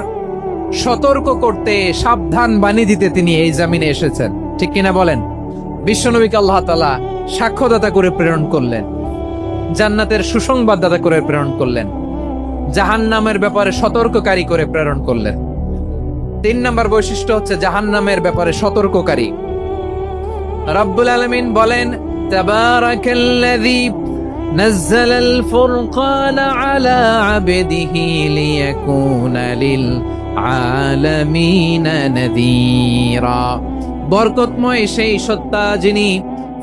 সতর্ক করতে, সাবধান বাণী দিতে তিনি এই জমিনে এসেছেন। ঠিক কিনা বলেন? বিশ্বনবীকে আল্লাহ তাআলা সাক্ষ্যদাতা করে প্রেরণ করলেন, জান্নাতের সুসংবাদদাতা করে প্রেরণ করলেন, জাহান্নামের ব্যাপারে সতর্ককারী করে প্রেরণ করলেন। 3 নম্বর বৈশিষ্ট্য হচ্ছে জাহান্নামের ব্যাপারে সতর্ককারী। রব্বুল আলামিন বলেন, তাবারাকাল্লাযী নাযালাল ফুরকানা আলা আবদিহি লিয়াকুনা লিল আলামিনা নাযীরা। বরকতময় সেই সত্তা যিনি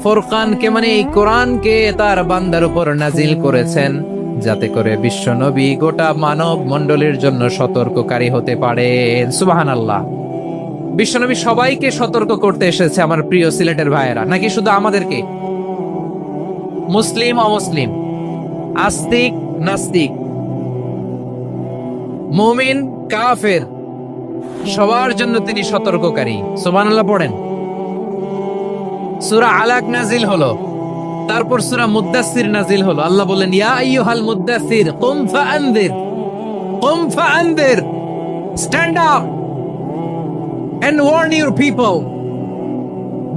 ফুরকানকে মানে এই কোরআনকে তার বান্দার উপর নাজিল করেছেন, যাতে করে বিশ্ব নবী গোটা মানব মণ্ডলীর জন্য সতর্ককারী হতে পারেন। সুবহানাল্লাহ। বিশ্বনবী সবাইকে সতর্ক করতে এসেছে আমার প্রিয় সিলেটের ভাইয়েরা, নাকি শুধু আমাদেরকে? মুসলিম অমুসলিম, আস্তিক নাস্তিক, মুমিন কাফের, সবার জন্য তিনি সতর্ককারী। সুবহানাল্লাহ পড়েন। সূরা আলাক নাজিল হলো, তারপর সূরা মুদ্দাসসির নাজিল হলো। আল্লাহ বলেন, ইয়া আইয়ুহাল মুদ্দাসসির কুম ফাআনদির, stand up and warn your people.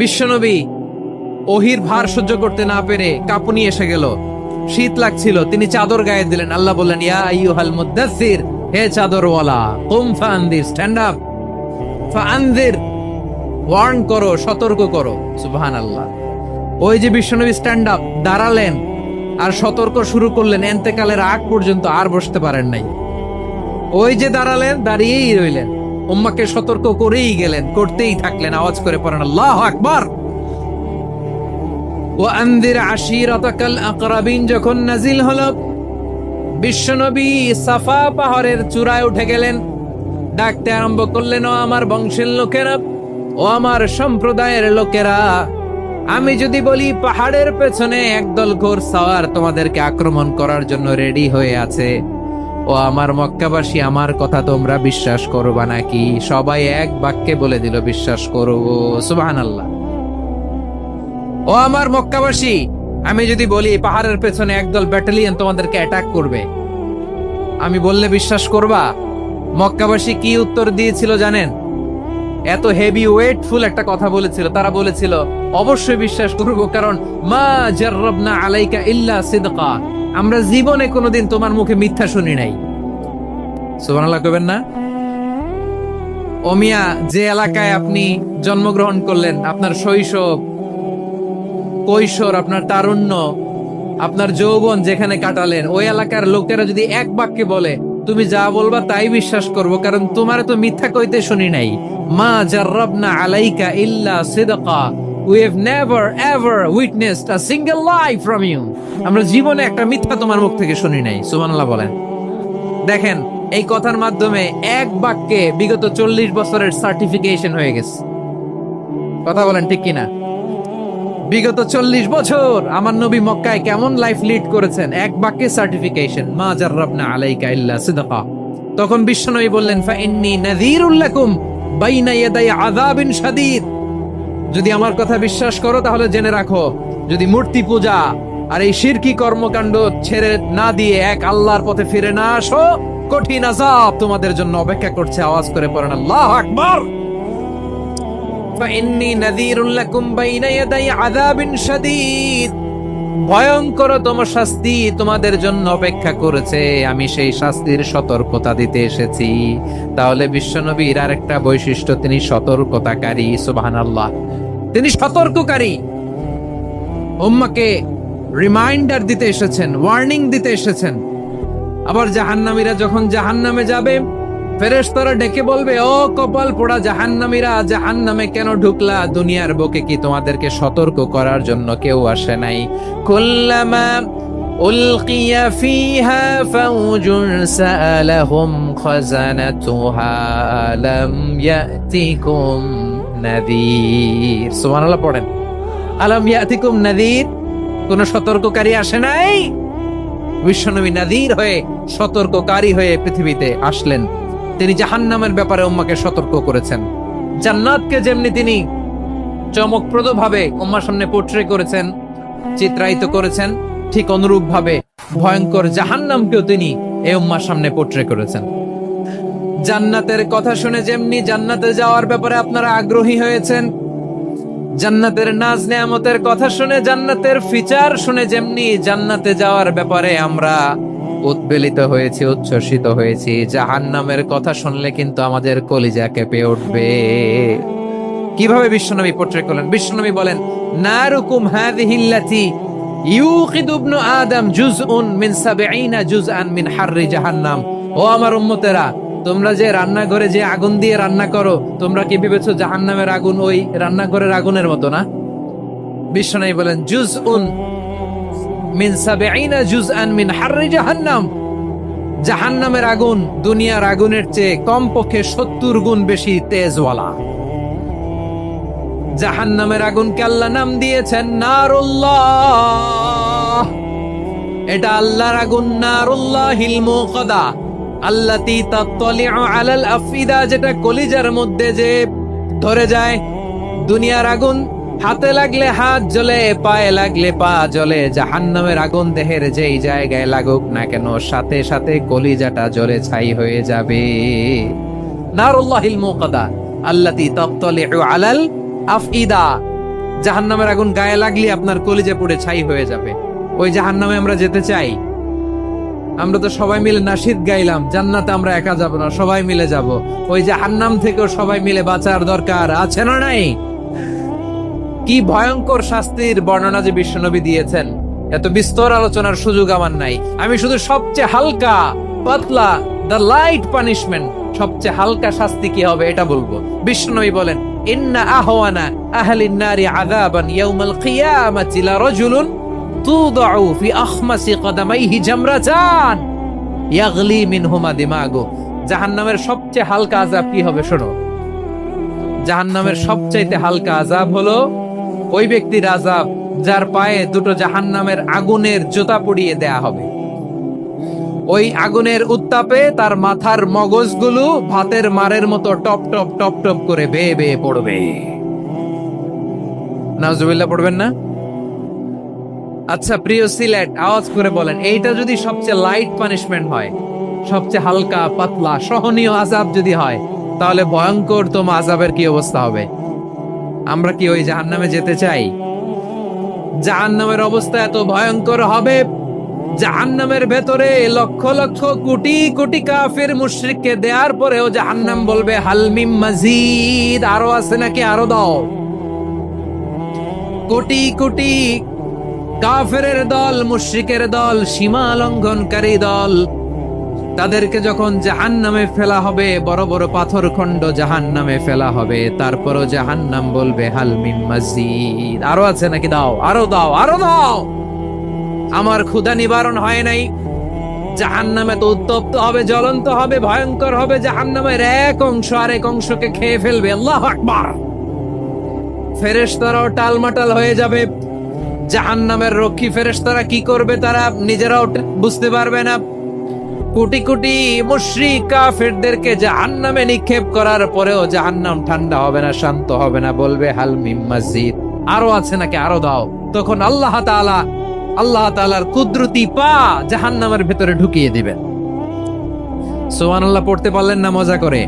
বিশ্বনবী ওহির ভার সহ্য করতে না পেরে কাঁপুনি এসে গেল, শীত লাগছিল, তিনি চাদর গায়ে দিলেন। আল্লাহ বললেন, ইয়া আইয়ুহাল মুদ্দাসসির, হে চাদরওয়ালা, কুম ফাআনদির, স্ট্যান্ড আপ, ফাআনদির, ওয়ার্ন করো, সতর্ক করো। সুবহানাল্লাহ। ওই যে বিশ্বনবী স্ট্যান্ড আপ, দাঁড়ালেন আর সতর্ক শুরু করলেন, এন্তেকালের আগ পর্যন্ত আর বসতে পারেন নাই। ওই যে দাঁড়ালেন, দাঁড়িয়েই রইলেন, উম্মাকে সতর্ক করেই গেলেন, করতেই থাকলেন। আওয়াজ করে পড়েন আল্লাহু আকবার। ওয়া আনদির আশিরাতাকাল আকরাবিন যখন নাজিল হলো, বিশ্বনবী সাফা পাহাড়ের চূড়ায় উঠে গেলেন, ডাকতে আরম্ভ করলেন, ও আমার বংশের লোকেরা, ও আমার সম্প্রদায়ের লোকেরা, আমি যদি বলি পাহাড়ের পেছনে একদল ঘোড়সওয়ার তোমাদেরকে আক্রমণ করার জন্য রেডি হয়ে আছে, ও আমার মক্কাবাসী, আমার কথা তোমরা বিশ্বাস করবা নাকি? সবাই এক বাক্যে বলে দিল, বিশ্বাস করব। সুবহানাল্লাহ। ও আমার মক্কাবাসী, আমি যদি বলি পাহাড়ের পেছনে একদল ব্যাটালিয়ন তোমাদেরকে অ্যাটাক করবে, আমি বললে বিশ্বাস করবা? মক্কাবাসী কি উত্তর দিয়েছিল জানেন? এত হেভি ওয়েটফুল একটা কথা বলেছিল। তারা বলেছিল, অবশ্যই বিশ্বাস করব, কারণ মা জাররাবনা আলাইকা ইল্লা সিদকা, আমরা জীবনে কোনোদিন তোমার মুখে মিথ্যা শুনি নাই। সুবহানাল্লাহ কইবেন না? ও মিয়া, যে এলাকায় আপনি জন্মগ্রহণ করলেন, আপনার শৈশব, কৈশোর, আপনার তারুণ্য, আপনার যৌবন যেখানে কাটালেন, ওই এলাকার লোকেরা যদি এক বাক্যে বলে তুমি যা বলবা তাই বিশ্বাস করব, কারণ তোমার তো মিথ্যা কইতে শুনি নাই। মা জাররাবনা আলাইকা ইল্লা সিদকা, we have never ever witnessed a single lie from you, আমরা জীবনে একটা মিথ্যা তোমার মুখ থেকে শুনি নাই। সুবহানাল্লাহ বলেন। দেখেন, এই কথার মাধ্যমে এক বাক্যে বিগত 40 বছরের সার্টিফিকেশন হয়ে গেছে। কথা বলেন ঠিক কিনা? বিগত 40 বছর আমার নবী মক্কায় কেমন লাইফ লিড করেছেন, এক বাক্যে সার্টিফিকেশন, মা জাররাবনা আলাইকা ইল্লা সিদকা। তখন বিশ্বনবী বললেন, ফা ইন্নী নাযীরুল লাকুম বাইনা ইয়াদাই আযাবিন শাদীদ, যদি আমার কথা বিশ্বাস করো তাহলে জেনে রাখো, যদি মূর্তি পূজা আর এই শিরকি কর্মকাণ্ড ছেড়ে না দিয়ে এক আল্লাহর পথে ফিরে না আসো, কঠিন আযাব তোমাদের জন্য অপেক্ষা করছে। আওয়াজ করে পড়েন আল্লাহু আকবার। ফাইন্নী নাযীরুল লাকুম বাইনা ইয়াদাই আযাবিন শাদীদ, ভয়ঙ্কর তোমার শাস্তি তোমাদের জন্য অপেক্ষা করেছে, আমি সেই শাস্তির সতর্কতা দিতে এসেছি। তাহলে বিশ্বনবীর আরেকটা বৈশিষ্ট্য, তিনি সতর্কতাকারী। সুবহানাল্লাহ। তিনি সতর্ককারী, উম্মাকে রিমাইন্ডার দিতে এসেছেন, ওয়ার্নিং দিতে এসেছেন। আবার জাহান্নামীরা যখন জাহান্নামে যাবে, ফেরেশতারা ডেকে বলবে, ও কপাল পোড়া জাহান্নামীরা, জাহান্নামে কেন ঢুকলা? দুনিয়ার বুকে কি তোমাদেরকে সতর্ক করার জন্য কেউ আসে নাই? কুল্লামা উলকিয়া ফিহা ফাউজুন সাআলাহুম খাযানাতুহা আলাম ইয়াতিকুম নাযীর। সুবহানাল্লাহ পড়েন। আলাম ইয়াতিকুম নাযীর, কোন সতর্ককারী আসে নাই? বিশ্বনবী নাযীর হয়ে, সতর্ককারী হয়ে পৃথিবীতে আসলেন। তিনি জাহান্নামের ব্যাপারে উম্মাকে সতর্ক করেছেন। জান্নাতকে যেমনি তিনি চমকপ্রদ ভাবে উম্মার সামনে পোট্রে করেছেন, চিত্রায়িত করেছেন, ঠিক অনুরূপ ভাবে ভয়ঙ্কর জাহান্নামকেও তিনি এই উম্মার সামনে পোট্রে করেছেন। জান্নাতের কথা শুনে যেমনি জান্নাতে যাওয়ার ব্যাপারে আপনারা আগ্রহী হয়েছেন, জান্নাতের নাজ নেয়ামতের কথা শুনে, জান্নাতের ফিচার শুনে যেমনি জান্নাতে যাওয়ার ব্যাপারে আমরা উদ্বেলিত হয়েছি, উচ্ছ্বসিত হয়েছি, জাহান্নামের কথা শুনলে কিন্তু আমাদের কলিজা কেঁপে উঠবে। কিভাবে বিশ্বনবী পোট্রে করলেন? বিশ্বনবী বলেন, নারুকুম হাযিহিল্লাতী ইউকিদু ইবনু আদম জুজউন মিন ৭০ জুজআন মিন হাররি জাহান্নাম। ও আমার উম্মতেরা, তোমরা যে রান্নাঘরে যে আগুন দিয়ে রান্না করো, তোমরা কি ভেবেছো জাহান্নামের আগুন ওই রান্নাঘরের আগুনের মতো না? বিশ্বনবী বলেন জুজউন মিন ৭০ জুজআন মিন হাররি জাহান্নাম। জাহান্নামের আগুন দুনিয়ার আগুনের চেয়ে কমপক্ষে ৭০ গুণ বেশি তেজওয়ালা। জাহান্নামের আগুনকে আল্লাহ নাম দিয়েছেন নারুল্লাহ। এটা আল্লাহর আগুন, নারুল্লাহিল মুকাদা আল্লাতী তাত্তালিউ আলাল আফিদা, যেটা কলিজার মধ্যে যে ধরে যায়। দুনিয়ার আগুন হাতে লাগলে হাত জ্বলে, পায়ে লাগলে পা জ্বলে। জাহান্নামের আগুন দেহের যেই জায়গায় লাগুক না কেন সাথে সাথে কলিজাটা জ্বলে ছাই হয়ে যাবে। নারুল্লাহিল মুকাদা আল্লাতী তাত্তালিউ আলাল আফইদা। জাহান্নামের আগুন গায়ে লাগলে আপনার কলিজা পুড়ে ছাই হয়ে যাবে। ওই জাহান্নামে আমরা যেতে চাই? আমরা তো সবাই মিলে নাশিদ গাইলাম, জান্নাতে আমরা একা যাব না, সবাই মিলে যাব। ওই জাহান্নাম থেকেও সবাই মিলে বাঁচার দরকার আছে না নাই? কি ভয়ঙ্কর শাস্তির বর্ণনা যে বিশ্বনবী দিয়েছেন, এত বিস্তর আলোচনার সুযোগ আমার নাই। আমি শুধু সবচেয়ে হালকা পাতলা, দ্য লাইট পানিশমেন্ট, সবচেয়ে হালকা শাস্তি কি হবে এটা বলবো। বিশ্বনবী বলেন ইন্না আহওয়ানা আহলিন নারি আযাবান ইয়াউমাল কিয়ামাতি লারাজুলুন তুদাউ ফি আখমাসি কদামাইহি জামরাতান ইয়াগলি মিনহুমা দিমাগু। জাহান্নামের সবচেয়ে হালকা আযাব কি হবে শোনো। জাহান্নামের সবচাইতে হালকা আযাব হলো ওই ব্যক্তির আযাব যার পায়ে দুটো জাহান্নামের আগুনের জুতা পরিয়ে দেয়া হবে। ওই আগুনের উত্তাপে তার মাথার মগজগুলো ভাতের মারের মতো টপ টপ টপ টপ করে বেয়ে বেয়ে পড়বে। নাউজুবিল্লাহ পড়বেন না? আচ্ছা প্রিয় সিলেট, আওয়াজ করে বলেন, এইটা যদি সবচেয়ে লাইট পানিশমেন্ট হয়, সবচেয়ে হালকা পাতলা সহনীয় আযাব যদি হয়, তাহলে ভয়ঙ্কর তোম আযাবের কি অবস্থা হবে? আমরা কি ওই জাহান্নামে যেতে চাই? জাহান্নামের অবস্থা এত ভয়ঙ্কর হবে, জাহান্নামের ভেতরে লক্ষ লক্ষ কোটি কোটি কাফির মুশরিককে দেওয়ার পরেও জাহান্নাম বলবে হাল মিন মাজিদ, আরো আছে নাকি, আরো দাও। কোটি কোটি কাফেরের দল, মুশরিকের দল, সীমা লঙ্ঘনকারী দল, তাদেরকে যখন জাহান্নামে ফেলা হবে, বড় বড় পাথর খণ্ড জাহান্নামে ফেলা হবে, তারপরও জাহান্নাম বলবে হাল মিন মাজিদ, আরো আছে নাকি, দাও, আরো দাও, আরো দাও। আমার ক্ষুধা নিবারণ হয় নাই। জাহান্নামে তো উত্তপ্ত হবে, জ্বলন্ত হবে, ভয়ঙ্কর হবে। জাহান্নামের এক অংশ আরেক অংশকে খেয়ে ফেলবে। আল্লাহু আকবার। ফেরেশতারাও টালমাটাল হয়ে যাবে। জাহান্নামের রক্ষী ফেরেশতারা কি করবে তারা নিজেরাও বুঝতে পারবে না। কোটি কোটি মুশরিক কাফেরদেরকে জাহান্নামে নিক্ষেপ করার পরেও জাহান্নাম ঠান্ডা হবে না, শান্ত হবে না, বলবে হাল মিন মাজিদ, আরো আছে নাকি, আরো দাও। তখন আল্লাহ তাআলার কুদরতি পা জাহান্নামের ভেতরে ঢুকিয়ে দিবেন। সুবহানাল্লাহ পড়তে পারলেন না মজা করে?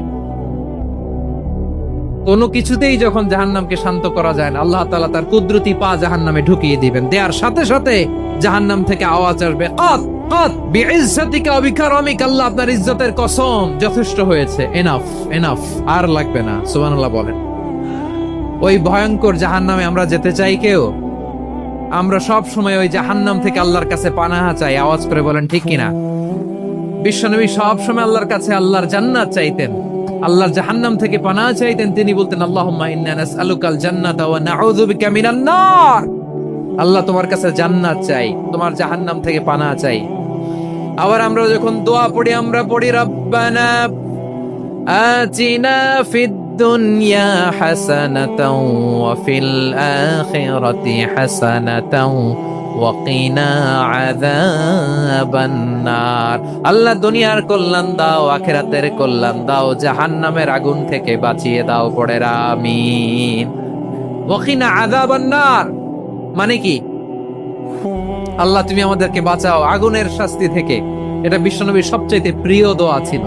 কোনো কিছুতেই যখন জাহান্নামকে শান্ত করা যায় না, আল্লাহ তাআলা তার কুদরতি পা জাহান্নামে ঢুকিয়ে দিবেন। দেওয়ার সাথে সাথে জাহান্নাম থেকে আওয়াজ আসবে, কাত কাত বিইজ্জাতিকা ওয়া বিকারামিকা, আল্লাহ আপনার ইজ্জতের কসম, যথেষ্ট হয়েছে, এনাফ এনাফ, আর লাগবে না। সুবহানাল্লাহ বলেন। ওই ভয়ঙ্কর জাহান্নামে আমরা যেতে চাই কেউ? আমরা সব সময় ওই জাহান্নাম থেকে আল্লাহর কাছে পানাহা চাই। আওয়াজ করে বলেন ঠিক কিনা? বিশ্বনবী সব সময় আল্লাহর কাছে আল্লাহর জান্নাত চাইতেন, আল্লাহর জাহান্নাম থেকে পানাহা চাইতেন। তিনি বলতেন আল্লাহুম্মা ইন্না নাসআলুকাল জান্নাতা ওয়া নাউযু বিকা মিনান নার। আল্লাহ তোমার কাছে জান্নাত চাই, তোমার জাহান্নাম থেকে পানাহা চাই। আবার আমরা যখন দোয়া পড়ি, আমরা পড়ি রব্বানা আতিনা ফিদ দুনিয়া হাসানাতাও ওয়া ফিল আখিরাতি হাসানাতাও ওয়া কিনা আযাবান নার। আল্লাহ দুনিয়ার কল্যাণ দাও, আখিরাতের কল্যাণ দাও, জাহান্নামের আগুন থেকে বাঁচিয়ে দাও। পড়ে আমিন। ওয়া কিনা আযাবান নার মানে কি? আল্লাহ তুমি আমাদেরকে বাঁচাও আগুনের শাস্তি থেকে। এটা বিশ্বনবীর সবচেয়ে প্রিয় দোয়া ছিল।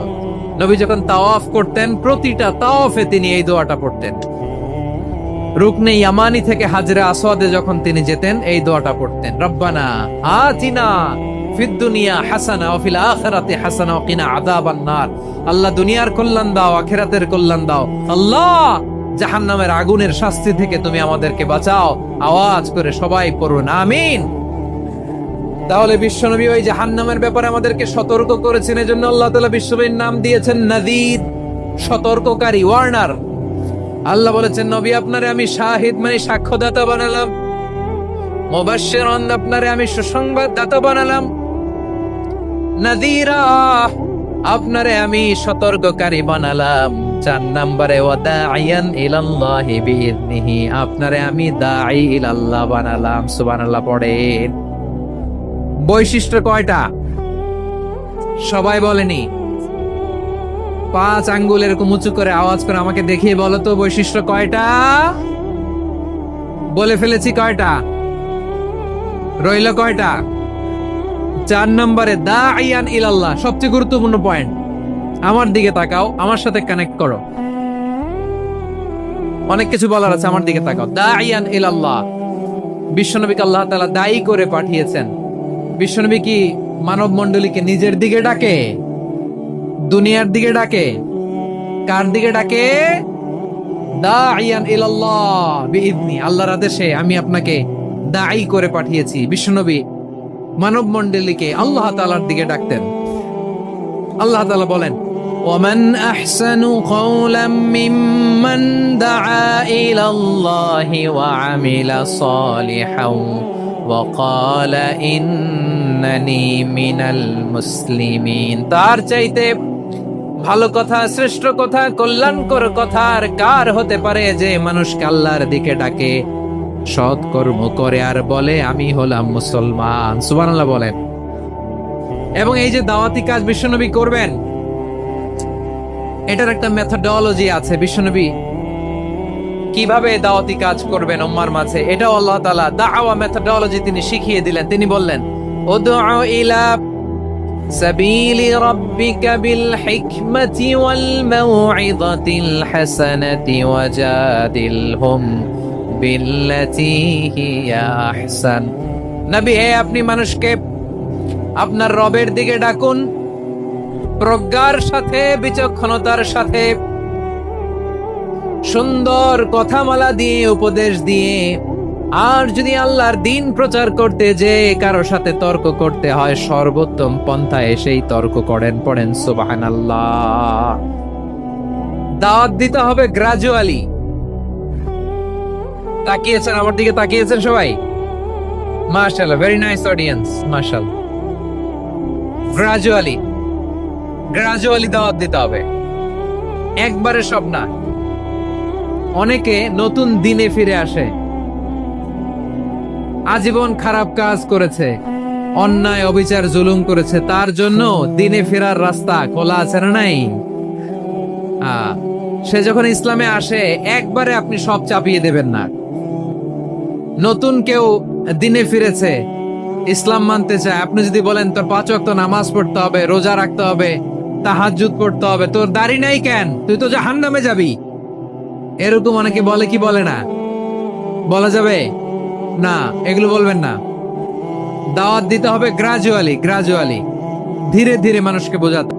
নবী যখন তাওয়াফ করতেন, প্রতিটা তাওয়াফে তিনি এই দোয়াটা পড়তেন। রুকনে ইয়ামানি থেকে হাজরে আসওয়াদে যখন তিনি যেতেন, এই দোয়াটা পড়তেন, রব্বানা আতিনা ফিদ দুনিয়া হাসানা ওয়া ফিল আখিরাতি হাসানা ওয়া কিনা আযাবান নার। আল্লাহ দুনিয়ার কল্যাণ দাও, আখিরাতের কল্যাণ দাও। আল্লাহ জাহান্নামের আগুনের শাস্তি থেকে তুমি আমাদেরকে বাঁচাও। আওয়াজ করে সবাই পড়ুন আমিন। তাহলে বিশ্বনবী ওই জাহান্নামের ব্যাপারে আমাদেরকে সতর্ক করেছেন। এজন্য আল্লাহ তাআলা বিশ্বনবীর নাম দিয়েছেন নাযীর, সতর্ককারী, ওয়ার্নার। আল্লাহ বলেছেন নবী আপনারে আমি শাহিদ মানে সাক্ষ্যদাতা বানালাম। মুবাশশিরান, আপনারে আমি সুসংবাদদাতা বানালাম, নাযীরা, আপনারে আমি সতর্ককারী বানালাম। 4 নম্বরে ওয়াদাইয়ান ইলাল্লাহি বিইذনিহি, আপনারে আমি দাঈ ইলাল্লাহ বানালাম। সুবহানাল্লাহ পড়েন। বৈশিষ্ট্য কয়টা সবাই বলেনি? 5 আঙ্গুল এরকম উঁচু করে আওয়াজ করে আমাকে দেখিয়ে বলো তো বৈশিষ্ট্য কয়টা? বলে ফেলেছি কয়টা? রইল কয়টা? 4 নম্বরে দাঈয়ান ইলাল্লাহ, সবচেয়ে গুরুত্বপূর্ণ পয়েন্ট। আমার দিকে তাকাও, আমার সাথে কানেক্ট করো। অনেক কিছু বলার আছে, আমার দিকে তাকাও। দাঈয়ান ইলাল্লাহ, বিশ্বনবীকে আল্লাহ তাআলা দায়ী করে পাঠিয়েছেন। বিশ্বনবী কি মানব মণ্ডলীকে নিজের দিকে ডাকে? দুনিয়ার দিকে ডাকে? কার দিকে ডাকে? দাঈয়ান ইলাল্লাহ বিইذনি, আল্লাহর আদেশে আমি আপনাকে দায়ী করে পাঠিয়েছি। বিশ্বনবী মানব মণ্ডলীকে আল্লাহ তাআলার দিকে ডাকতেন। আল্লাহ তাআলা বলেন, ওয়ামান আহসানু কাওলাম মিম্মান দাআ ইলাল্লাহি ওয়া আমিলা সালিহান ওয়া ক্বালা ইন্নানি মিনাল মুসলিমিন। তার চাইতে ভালো কথা, শ্রেষ্ঠ কথা, কল্যাণকর কথা আর কার হতে পারে যে মানুষকে আল্লাহর দিকে ডাকে, সৎ কর্ম করে আর বলে আমি হলাম মুসলমান। সুবহানাল্লাহ বলেন। এবং এই যে দাওয়াতি কাজ বিশ্বনবী করবেন, এটার একটা মেথডোলজি আছে। বিশ্বনবী কিভাবে দাওয়াতি কাজ করবেন উম্মার মাঝে, এটাও আল্লাহ তাআলা দাওয়া মেথডোলজি তিনি শিখিয়ে দিলেন। তিনি বললেন, উদউ ইলা সাবিলি রাব্বিকা বিল হিকমাতি ওয়াল মাউইযাতিল হাসানাতি ওয়াজাদিলহুম বিল্লাতি হিয়া আহসান। নবী, হে আপনি মানুষকে আপনার রবের দিকে ডাকুন, প্রজ্ঞার সাথে, বিচক্ষণতার সাথে, সুন্দর কথামালা দিয়ে, উপদেশ দিয়ে। আর যদি আল্লাহর দ্বীন প্রচার করতে যে কারো সাথে তর্ক করতে হয়, সর্বোত্তম পন্থায় সেই তর্ক করেন। পড়েন সুবহানাল্লাহ। দাওয়াত দিতে হবে গ্রাজুয়ালি। তাকিয়েছেন আমার দিকে, তাকিয়েছেন সবাই? মাশাআল্লাহ, ভেরি নাইস অডিয়েন্স, মাশাআল্লাহ। গ্রাজুয়ালি দাওয়াত দিতে হবে, একবারে সব না। অনেকে নতুন দিনে ফিরে আসে, আজীবন খারাপ কাজ করেছে, অন্যায় অবিচার জুলুম করেছে, তার জন্য দিনে ফেরার রাস্তা খোলা আছে না নাই? সে যখন ইসলামে আসে একবারে আপনি সব চাপিয়ে দেবেন না। নতুন কেউ দিনে ফিরেছে, ইসলাম মানতে চায়, আপনি যদি বলেন তোর 5 ওয়াক্ত নামাজ পড়তে হবে, রোজা রাখতে হবে, তাহাজ্জুদ পড়তে হবে, তোর দাড়ি নাই কেন, তুই তো জাহান্নামে যাবি, এরকম অনেকে বলে কি বলে না? বলা যাবে না, এগুলো বলবেন না। দাওয়াত দিতে হবে গ্রাজুয়ালি, ধীরে ধীরে মানুষকে বোঝাতে